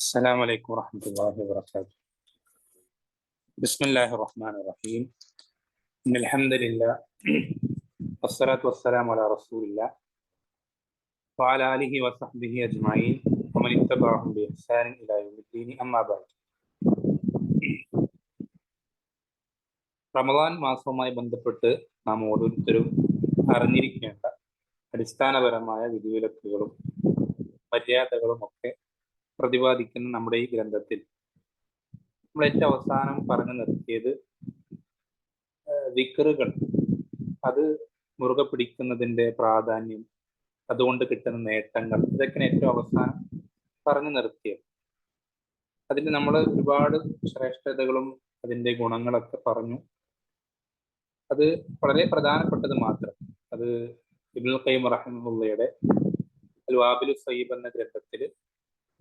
السلام عليكم ورحمة الله وبركاته. بسم الله الرحمن الرحيم. إن الحمد لله والصلاة والسلام على رسول الله وعلى آله وصحبه أجمعين ومن اتبعهم بإحسان إلى يوم الدين. أما بعد. റമദാൻ മാസവുമായി ബന്ധപ്പെട്ട് നാം ഓരോരുത്തരും അറിഞ്ഞിരിക്കേണ്ട അടിസ്ഥാനപരമായ വിധിവിലക്കുകളും മര്യാദകളും ഒക്കെ പ്രതിപാദിക്കുന്ന നമ്മുടെ ഈ ഗ്രന്ഥത്തിൽ നമ്മൾ ഏറ്റവും അവസാനം പറഞ്ഞു നിർത്തിയത് ദിക്റുകൾ, അത് മുറുകെ പിടിക്കുന്നതിൻ്റെ പ്രാധാന്യം, അതുകൊണ്ട് കിട്ടുന്ന നേട്ടങ്ങൾ, ഇതൊക്കെയാണ് ഏറ്റവും അവസാനം പറഞ്ഞു നിർത്തിയത്. അതിൽ നമ്മൾ ഒരുപാട് ശ്രേഷ്ഠതകളും അതിൻ്റെ ഗുണങ്ങളൊക്കെ പറഞ്ഞു. അത് വളരെ പ്രധാനപ്പെട്ടത് മാത്രം. അത് ഇബ്നുൽ ഖയ്യിം റഹിമഹുള്ളയുടെ അൽ വാബിലു സയ്യിബ് എന്ന ഗ്രന്ഥത്തിൽ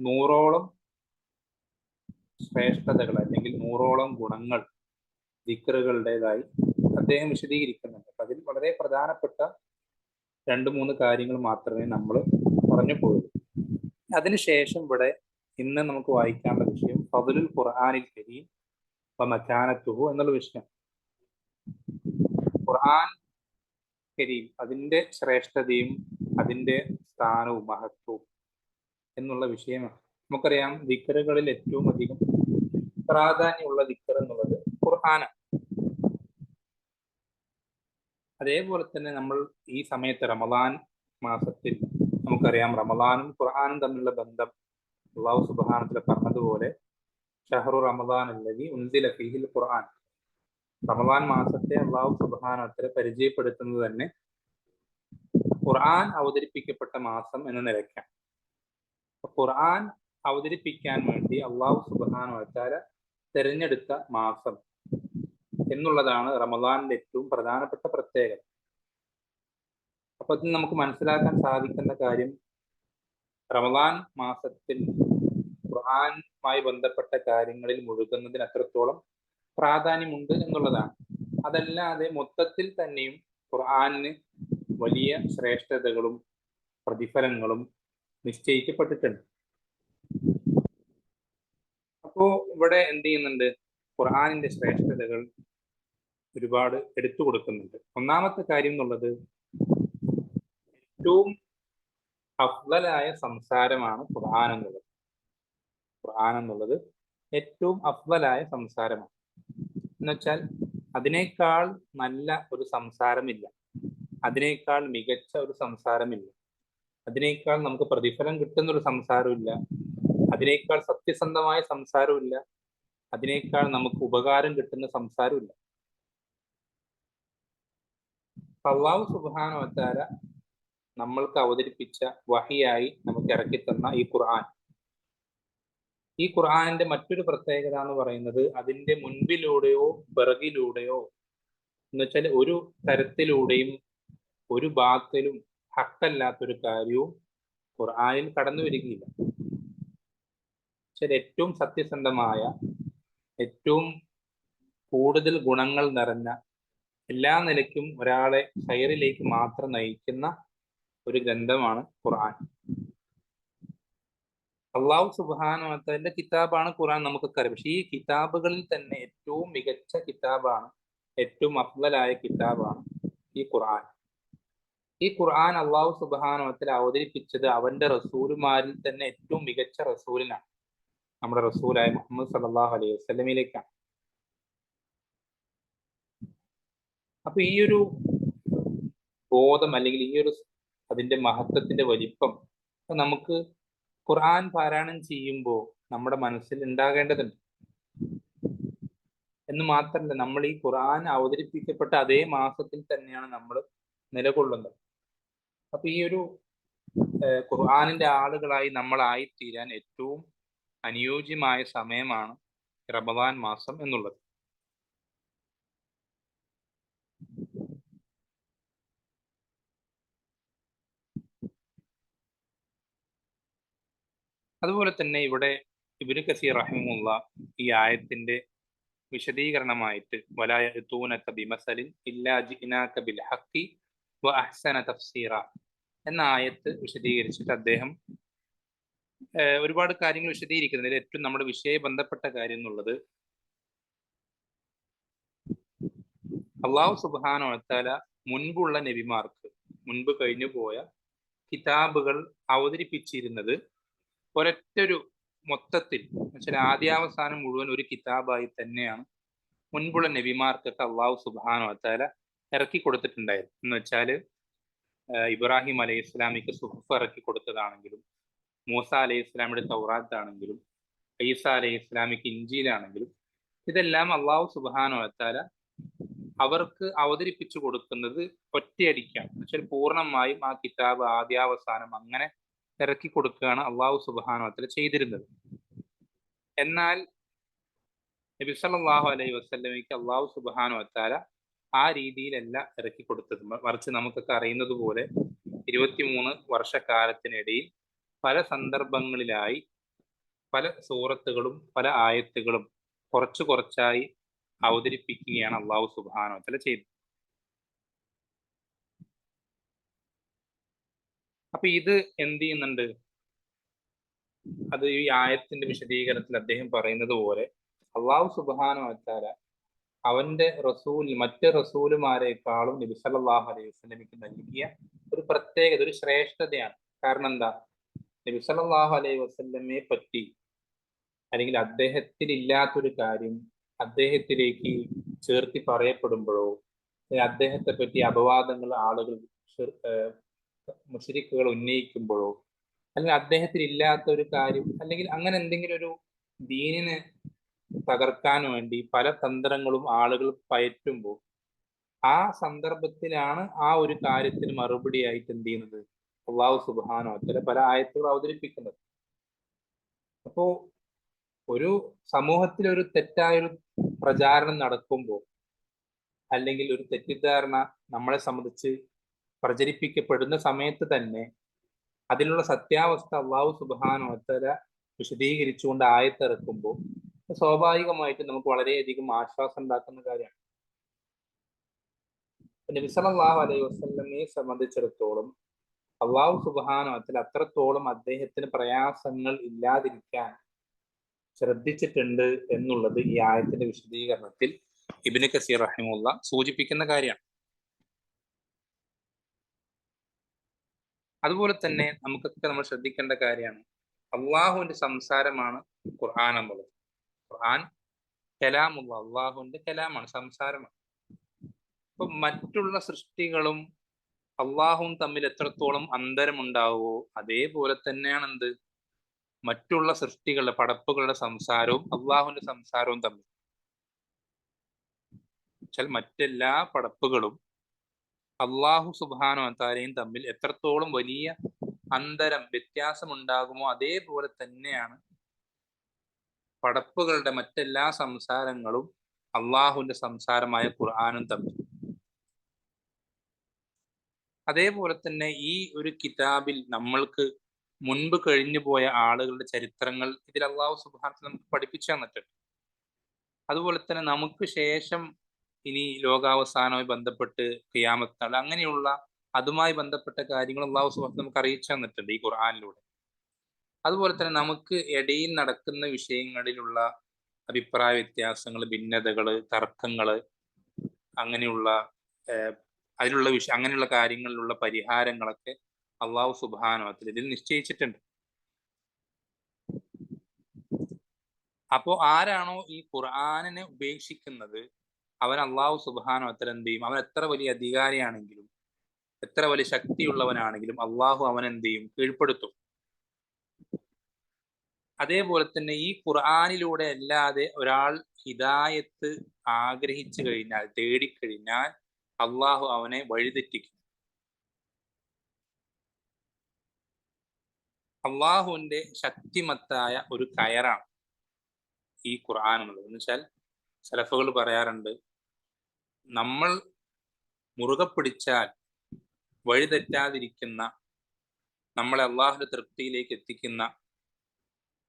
100ഓളം ശ്രേഷ്ഠതകൾ അല്ലെങ്കിൽ 100ഓളം ഗുണങ്ങൾ ദിക്റുകളുടേതായി അദ്ദേഹം വിശദീകരിക്കുന്നുണ്ട്. അതിൽ വളരെ പ്രധാനപ്പെട്ട 2-3 കാര്യങ്ങൾ മാത്രമേ നമ്മൾ പറഞ്ഞു പോയുള്ളൂ. അതിനുശേഷം ഇവിടെ ഇന്ന് നമുക്ക് വായിക്കാനുള്ള വിഷയം ഫദ്ലുൽ ഖുർആനിൽ കരീം വ മകാനത്തുഹു എന്നുള്ള വിഷയം. ഖുർആൻ കരീം, അതിൻ്റെ ശ്രേഷ്ഠതയും അതിൻ്റെ സ്ഥാനവും മഹത്വവും എന്നുള്ള വിഷയമാണ്. നമുക്കറിയാം, ദിക്റുകളിൽ ഏറ്റവും അധികം പ്രാധാന്യമുള്ള ദിക്ർ എന്നുള്ളത് ഖുർആനാണ്. അതേപോലെ തന്നെ നമ്മൾ ഈ സമയത്ത് റമദാൻ മാസത്തിൽ നമുക്കറിയാം, റമദാനും ഖുർആനും തമ്മിലുള്ള ബന്ധം അല്ലാഹു സുബ്ഹാനഹു വ തആല പറഞ്ഞതുപോലെ ഷഹ്റു റമദാൻ അല്ലദീ ഉൻസില ഫീഹിൽ ഖുർആൻ. റമദാൻ മാസത്തെ അല്ലാഹു സുബ്ഹാനഹു വ തആല പരിചയപ്പെടുത്തുന്നത് തന്നെ ഖുർആൻ അവതരിപ്പിക്കപ്പെട്ട മാസം എന്ന നിലയ്ക്കാണ്. ഖുർആൻ അവതരിപ്പിക്കാൻ വേണ്ടി അല്ലാഹു സുബ്ഹാനഹു വ തആല തിരഞ്ഞെടുത്ത മാസം എന്നുള്ളതാണ് റമദാനിന്റെ ഏറ്റവും പ്രധാനപ്പെട്ട പ്രത്യേകത. അപ്പൊ ഇത് നമുക്ക് മനസ്സിലാക്കാൻ സാധിക്കുന്ന കാര്യം, റമദാൻ മാസത്തിൽ ഖുർആനുമായി ബന്ധപ്പെട്ട കാര്യങ്ങളിൽ മുഴുകുന്നതിന് അത്രത്തോളം പ്രാധാന്യമുണ്ട് എന്നുള്ളതാണ്. അതല്ലാതെ മൊത്തത്തിൽ തന്നെയും ഖുർആനിന് വലിയ ശ്രേഷ്ഠതകളും പ്രതിഫലങ്ങളും നിശ്ചയിക്കപ്പെട്ടിട്ടുണ്ട്. അപ്പോ ഇവിടെ എന്ത് ചെയ്യുന്നുണ്ട്, ഖുർആനിന്റെ ശ്രേഷ്ഠതകൾ ഒരുപാട് എടുത്തു കൊടുക്കുന്നുണ്ട്. ഒന്നാമത്തെ കാര്യം എന്നുള്ളത്, ഏറ്റവും അഫ്ളലായ സംസാരമാണ് ഖുർആൻ എന്നുള്ളത്. ഖുർആൻ എന്നുള്ളത് ഏറ്റവും അഫ്ളലായ സംസാരമാണ്. എന്നുവെച്ചാൽ അതിനേക്കാൾ നല്ല ഒരു സംസാരമില്ല, അതിനേക്കാൾ മികച്ച ഒരു സംസാരമില്ല, അതിനേക്കാൾ നമുക്ക് പ്രതിഫലം കിട്ടുന്ന ഒരു സംസാരമില്ല, അതിനേക്കാൾ സത്യസന്ധമായ സംസാരമില്ല, അതിനേക്കാൾ നമുക്ക് ഉപകാരം കിട്ടുന്ന സംസാരമില്ല. അല്ലാഹു സുബ്ഹാനഹു വ തആല നമ്മൾക്ക് അവതരിപ്പിച്ച വഹിയായി നമുക്ക് ഇറക്കിത്തന്ന ഈ ഖുർആനിന്റെ മറ്റൊരു പ്രത്യേകത എന്ന് പറയുന്നത്, അതിന്റെ മുൻപിലൂടെയോ പിറകിലൂടെയോ എന്ന് വെച്ചാൽ ഒരു തരത്തിലൂടെയും ഒരു ഭാഗത്തിലും ഹക്കല്ലാത്തൊരു കാര്യവും ഖുർആനിൽ കടന്നു വരികയില്ല. പക്ഷെ ഏറ്റവും സത്യസന്ധമായ, ഏറ്റവും കൂടുതൽ ഗുണങ്ങൾ നിറഞ്ഞ, എല്ലാ നിലയ്ക്കും ഒരാളെ ഖൈറിലേക്ക് മാത്രം നയിക്കുന്ന ഒരു ഗ്രന്ഥമാണ് ഖുർആൻ. അല്ലാഹു സുബ്ഹാനഹു വ തആലയുടെ കിതാബാണ് ഖുർആൻ, നമുക്കൊക്കെ അറിയാം. പക്ഷെ ഈ കിതാബുകളിൽ തന്നെ ഏറ്റവും മികച്ച കിതാബാണ്, ഏറ്റവും അഫ്ളലായ കിതാബാണ് ഈ ഖുർആൻ. ഈ ഖുർആൻ അല്ലാഹു സുബ്ഹാനഹു വ തആല അവതരിപ്പിച്ചത് അവന്റെ റസൂലുമാരിൽ തന്നെ ഏറ്റവും മികച്ച റസൂലിനാണ്, നമ്മുടെ റസൂലായ മുഹമ്മദ് സല്ലല്ലാഹു അലൈഹി വസല്ലമയിലേക്കാണ്. അപ്പൊ ഈ ഒരു ബോധം, അല്ലെങ്കിൽ ഈ ഒരു അതിന്റെ മഹത്വത്തിന്റെ വലിപ്പം നമുക്ക് ഖുർആൻ പാരായണം ചെയ്യുമ്പോൾ നമ്മുടെ മനസ്സിൽ ഉണ്ടാകേണ്ടതുണ്ട്. എന്ന് മാത്രമല്ല, നമ്മൾ ഈ ഖുർആൻ അവതരിപ്പിക്കപ്പെട്ട അതേ മാസത്തിൽ തന്നെയാണ് നമ്മൾ നിലകൊള്ളുന്നത്. അപ്പൊ ഈ ഒരു ഖുർആനിന്റെ ആളുകളായി നമ്മളായിത്തീരാൻ ഏറ്റവും അനുയോജ്യമായ സമയമാണ് റമദാൻ മാസം എന്നുള്ളത്. അതുപോലെ തന്നെ ഇവിടെ ഇബ്നു കസീർ റഹിമഹുല്ലാ ഈ ആയത്തിന്റെ വിശദീകരണമായിട്ട് വലാ യഅ്തൂനക ബിമസലിൻ ഇല്ലാ ജിനാക ബിൽ ഹഖി വ അഹ്സന തഫ്സീറ എന്ന ആയത്ത് വിശദീകരിച്ചിട്ട് അദ്ദേഹം ഒരുപാട് കാര്യങ്ങൾ വിശദീകരിക്കുന്നതിൽ ഏറ്റവും നമ്മുടെ വിഷയ ബന്ധപ്പെട്ട കാര്യം എന്നുള്ളത് അള്ളാഹു സുബ്ഹാനഹു വ തആല മുൻപുള്ള നബിമാർക്ക് മുൻപ് കഴിഞ്ഞു പോയ കിതാബുകൾ അവതരിപ്പിച്ചിരുന്നത് ഒരൊറ്റൊരു മൊത്തത്തിൽ എന്നുവെച്ചാൽ ആദ്യാവസാനം മുഴുവൻ ഒരു കിതാബായി തന്നെയാണ് മുൻപുള്ള നബിമാർക്കൊക്കെ അള്ളാഹു സുബ്ഹാനഹു വ തആല ഇറക്കി കൊടുത്തിട്ടുണ്ടായിരുന്നു. എന്ന് വെച്ചാൽ ഇബ്രാഹിം അലൈഹി ഇസ്ലാമിക്ക് സുഹുഫ് ഇറക്കി കൊടുത്തതാണെങ്കിലും, മൂസ അലൈഹി ഇസ്ലാമിയുടെ തൗറാത്ത് ആണെങ്കിലും, ഈസ അലൈഹി ഇസ്ലാമിക്ക് ഇഞ്ചീലാണെങ്കിലും, ഇതെല്ലാം അള്ളാഹു സുബ്ഹാനഹു വ തആല അവർക്ക് അവതരിപ്പിച്ചു കൊടുക്കുന്നത് ഒറ്റയടിക്കാണ്. എന്നുവെച്ചാൽ പൂർണ്ണമായും ആ കിതാബ് ആദ്യാവസാനം അങ്ങനെ ഇറക്കി കൊടുക്കുകയാണ് അള്ളാഹു സുബ്ഹാനഹു വ തആല ചെയ്തിരുന്നത്. എന്നാൽ നബി സല്ലല്ലാഹു അലൈഹി വസല്ലമയ്ക്ക് അള്ളാഹു സുബ്ഹാനഹു വ തആല ആ രീതിയിലല്ല ഇറക്കി കൊടുത്തത്. മറിച്ച് നമുക്കൊക്കെ അറിയുന്നത് പോലെ 23 വർഷക്കാലത്തിനിടയിൽ പല സന്ദർഭങ്ങളിലായി പല സൂറത്തുകളും പല ആയത്തുകളും കുറച്ചു കുറച്ചായി അവതരിപ്പിക്കുകയാണ് അള്ളാഹു സുബ്ഹാനഹു വ തആല ചെയ്തത്. അപ്പൊ ഇത് എന്ത് ചെയ്യുന്നുണ്ട്? അത് ഈ ആയത്തിന്റെ വിശദീകരണത്തിൽ അദ്ദേഹം പറയുന്നത് പോലെ അള്ളാഹു സുബ്ഹാനഹു വ തആല അവന്റെ റസൂൽ മറ്റ് റസൂലുമാരെക്കാളും നബി സല്ലല്ലാഹു അലൈഹി വസല്ലമയ്ക്ക് നൽകിയ ഒരു പ്രത്യേകത, ഒരു ശ്രേഷ്ഠതയാണ്. കാരണം എന്താ? നബി സല്ലല്ലാഹു അലൈഹി വസല്ലമയെ പറ്റി അല്ലെങ്കിൽ അദ്ദേഹത്തിൽ ഇല്ലാത്തൊരു കാര്യം അദ്ദേഹത്തിലേക്ക് ചേർത്തി പറയപ്പെടുമ്പോഴോ, അദ്ദേഹത്തെ പറ്റി അപവാദങ്ങൾ ആളുകൾ മുശ്രിക്കുകൾ ഉന്നയിക്കുമ്പോഴോ, അല്ലെങ്കിൽ അദ്ദേഹത്തിൽ ഇല്ലാത്ത ഒരു കാര്യം, അല്ലെങ്കിൽ അങ്ങനെ എന്തെങ്കിലും ഒരു ദീനിനെ തകർക്കാൻ വേണ്ടി പല തന്ത്രങ്ങളും ആളുകൾ പയറ്റുമ്പോൾ ആ സന്ദർഭത്തിലാണ് ആ ഒരു കാര്യത്തിന് മറുപടിയായിട്ട് എന്ത് ചെയ്യുന്നത്? അള്ളാഹു സുബ്ഹാനഹു വ തആല പല ആയത്തുകൾ അവതരിപ്പിക്കുന്നത്. അപ്പോ ഒരു സമൂഹത്തിൽ ഒരു തെറ്റായൊരു പ്രചാരണം നടക്കുമ്പോൾ, അല്ലെങ്കിൽ ഒരു തെറ്റിദ്ധാരണ നമ്മളെ സംബന്ധിച്ച് പ്രചരിപ്പിക്കപ്പെടുന്ന സമയത്ത് തന്നെ അതിലുള്ള സത്യാവസ്ഥ അള്ളാഹു സുബ്ഹാനഹു വ തആല വിശദീകരിച്ചുകൊണ്ട് ആയത്തിറക്കുമ്പോൾ സ്വാഭാവികമായിട്ട് നമുക്ക് വളരെയധികം ആശ്വാസം ഉണ്ടാക്കുന്ന കാര്യമാണ്. നബി സല്ലല്ലാഹു അലൈഹി വസല്ലമയെ സംബന്ധിച്ചിടത്തോളം അള്ളാഹു സുബ്ഹാനഹു വ തആല അത്രത്തോളം അദ്ദേഹത്തിന് പ്രയാസങ്ങൾ ഇല്ലാതിരിക്കാൻ ശ്രദ്ധിച്ചിട്ടുണ്ട് എന്നുള്ളത് ഈ ആയത്തിന്റെ വിശദീകരണത്തിൽ ഇബ്നു കസീർ റഹിമഹുല്ലാഹ് സൂചിപ്പിക്കുന്ന കാര്യമാണ്. അതുപോലെ തന്നെ നമുക്കൊക്കെ നമ്മൾ ശ്രദ്ധിക്കേണ്ട കാര്യമാണ്, അള്ളാഹുവിന്റെ സംസാരമാണ് ഖുർആൻ എന്നുള്ളത്. ഖുർആൻ കലാമുള്ള അള്ളാഹുവിന്റെ കലാമാണ്, സംസാരമാണ്. അപ്പൊ മറ്റുള്ള സൃഷ്ടികളും അള്ളാഹുവും തമ്മിൽ എത്രത്തോളം അന്തരമുണ്ടാവുമോ അതേപോലെ തന്നെയാണ് എന്ത് മറ്റുള്ള സൃഷ്ടികളുടെ പടപ്പുകളുടെ സംസാരവും അള്ളാഹുവിന്റെ സംസാരവും തമ്മിൽ. വെച്ചാൽ മറ്റെല്ലാ പടപ്പുകളും അള്ളാഹു സുബ്ഹാനഹു വ തആലയും തമ്മിൽ എത്രത്തോളം വലിയ അന്തരം വ്യത്യാസമുണ്ടാകുമോ അതേപോലെ തന്നെയാണ് പടപ്പുകളുടെ മറ്റെല്ലാ സംസാരങ്ങളും അള്ളാഹുവിന്റെ സംസാരമായ ഖുർആനും തമ്മിൽ. അതേപോലെ തന്നെ ഈ ഒരു കിതാബിൽ നമ്മൾക്ക് മുൻപ് കഴിഞ്ഞു പോയ ആളുകളുടെ ചരിത്രങ്ങൾ ഇതിൽ അള്ളാഹു സുബ്ഹാനഹു വ തആല നമുക്ക് പഠിപ്പിച്ചു തന്നിട്ടുണ്ട്. അതുപോലെ തന്നെ നമുക്ക് ശേഷം ഇനി ലോകാവസാനവുമായി ബന്ധപ്പെട്ട് ഖിയാമത്ത് നാൾ അങ്ങനെയുള്ള അതുമായി ബന്ധപ്പെട്ട കാര്യങ്ങൾ അള്ളാഹു സുബ്ഹാനഹു വ തആല നമുക്ക് അറിയിച്ചു തന്നിട്ടുണ്ട് ഈ ഖുർആനിലൂടെ. അതുപോലെ തന്നെ നമുക്ക് ഇടയിൽ നടക്കുന്ന വിഷയങ്ങളിലുള്ള അഭിപ്രായ വ്യത്യാസങ്ങൾ, ഭിന്നതകൾ, തർക്കങ്ങൾ, അങ്ങനെയുള്ള അതിലുള്ള അങ്ങനെയുള്ള കാര്യങ്ങളിലുള്ള പരിഹാരങ്ങളൊക്കെ അള്ളാഹു സുബ്ഹാനഹു വ തആല ഇതിൽ നിശ്ചയിച്ചിട്ടുണ്ട്. അപ്പോ ആരാണോ ഈ ഖുർആനിനെ ഉപേക്ഷിക്കുന്നത് അവൻ അള്ളാഹു സുബ്ഹാനഹു വ തആല എന്ത് ചെയ്യും? അവൻ എത്ര വലിയ അധികാരിയാണെങ്കിലും എത്ര വലിയ ശക്തിയുള്ളവനാണെങ്കിലും അള്ളാഹു അവൻ എന്ത് ചെയ്യും? കീഴ്പ്പെടുത്തും. അതേപോലെ തന്നെ ഈ ഖുർആനിലൂടെ അല്ലാതെ ഒരാൾ ഹിദായത്ത് ആഗ്രഹിച്ചു കഴിഞ്ഞാൽ, തേടിക്കഴിഞ്ഞാൽ അള്ളാഹു അവനെ വഴിതെറ്റിക്കും. അള്ളാഹുവിന്റെ ശക്തിമത്തായ ഒരു കയറാണ് ഈ ഖുർആൻ എന്നുള്ളത്. എന്ന് വെച്ചാൽ സലഫുകൾ പറയാറുണ്ട്, നമ്മൾ മുറുകെ പിടിച്ചാൽ വഴിതെറ്റാതിരിക്കുന്ന, നമ്മളെ അള്ളാഹുവിന്റെ തൃപ്തിയിലേക്ക് എത്തിക്കുന്ന,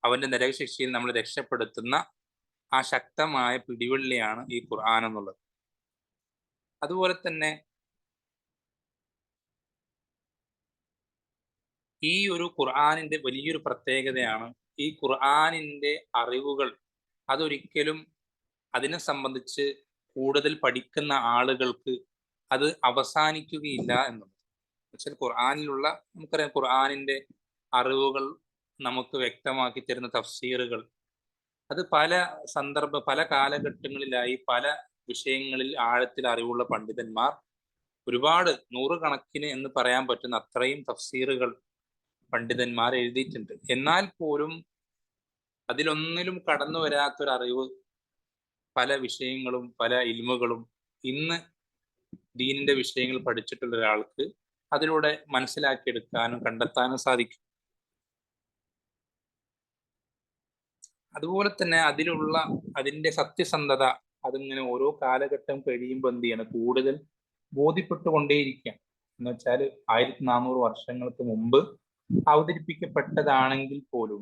അവന്റെ നരകശിക്ഷയിൽ നമ്മൾ രക്ഷപ്പെടുത്തുന്ന ആ ശക്തമായ പിടിവള്ളിയാണ് ഈ ഖുർആൻ എന്നുള്ളത്. അതുപോലെ തന്നെ ഈ ഒരു ഖുർആനിന്റെ വലിയൊരു പ്രത്യേകതയാണ് ഈ ഖുർആനിന്റെ അറിവുകൾ അതൊരിക്കലും അതിനെ സംബന്ധിച്ച് കൂടുതൽ പഠിക്കുന്ന ആളുകൾക്ക് അത് അവസാനിക്കുകയില്ല എന്നുള്ളത്. എന്നുവെച്ചാൽ ഖുർആനിലുള്ള നമുക്കറിയാം ഖുർആനിന്റെ അറിവുകൾ നമുക്ക് വ്യക്തമാക്കി തരുന്ന തഫ്സീറുകൾ അത് പല കാലഘട്ടങ്ങളിലായി പല വിഷയങ്ങളിൽ ആഴത്തിൽ അറിവുള്ള പണ്ഡിതന്മാർ ഒരുപാട് നൂറുകണക്കിന് എന്ന് പറയാൻ പറ്റുന്ന അത്രയും തഫ്സീറുകൾ പണ്ഡിതന്മാർ എഴുതിയിട്ടുണ്ട്. എന്നാൽ പോലും അതിലൊന്നിലും കടന്നു വരാത്തൊരറിവ് പല വിഷയങ്ങളും പല ഇൽമുകളും ഇന്ന് ദീനിന്റെ വിഷയങ്ങൾ പഠിച്ചിട്ടുള്ള ഒരാൾക്ക് അതിലൂടെ മനസ്സിലാക്കിയെടുക്കാനും കണ്ടെത്താനും സാധിക്കും. അതുപോലെ തന്നെ അതിന്റെ സത്യസന്ധത അതിങ്ങനെ ഓരോ കാലഘട്ടം കഴിയുമ്പോൾ എന്ത് ചെയ്യണം കൂടുതൽ ബോധ്യപ്പെട്ടുകൊണ്ടേയിരിക്കുക. എന്ന് വെച്ചാൽ 1400 വർഷങ്ങൾക്ക് മുമ്പ് അവതരിപ്പിക്കപ്പെട്ടതാണെങ്കിൽ പോലും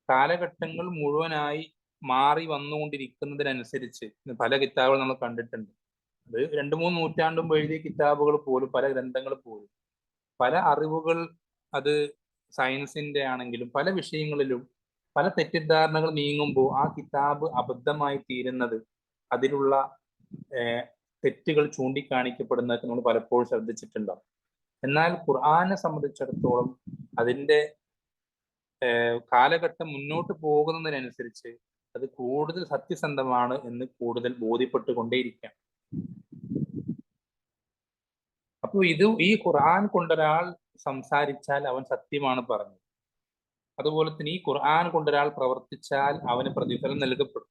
കാലഘട്ടങ്ങൾ മുഴുവനായി മാറി വന്നുകൊണ്ടിരിക്കുന്നതിനനുസരിച്ച് പല കിതാബുകൾ നമ്മൾ കണ്ടിട്ടുണ്ട്. അത് 2-3 നൂറ്റാണ്ടും എഴുതിയ കിതാബുകൾ പോലും പല ഗ്രന്ഥങ്ങൾ പോലും പല അറിവുകൾ അത് സയൻസിന്റെ ആണെങ്കിലും പല വിഷയങ്ങളിലും പല തെറ്റിദ്ധാരണകൾ നീങ്ങുമ്പോൾ ആ കിതാബ് അബദ്ധമായി തീരുന്നത് അതിലുള്ള തെറ്റുകൾ ചൂണ്ടിക്കാണിക്കപ്പെടുന്നതൊക്കെ നമ്മൾ പലപ്പോഴും ശ്രദ്ധിച്ചിട്ടുണ്ടാവും. എന്നാൽ ഖുർആനെ സംബന്ധിച്ചിടത്തോളം അതിന്റെ കാലഘട്ടം മുന്നോട്ട് പോകുന്നതിനനുസരിച്ച് അത് കൂടുതൽ സത്യസന്ധമാണ് എന്ന് കൂടുതൽ ബോധ്യപ്പെട്ടുകൊണ്ടേയിരിക്കാം. അപ്പോൾ ഈ ഖുർആൻ കൊണ്ടൊരാൾ സംസാരിച്ചാൽ അവൻ സത്യമാണ് പറഞ്ഞത്. അതുപോലെ തന്നെ ഈ ഖുർആൻ കൊണ്ടൊരാൾ പ്രവർത്തിച്ചാൽ അവന് പ്രതിഫലം നൽകപ്പെടും.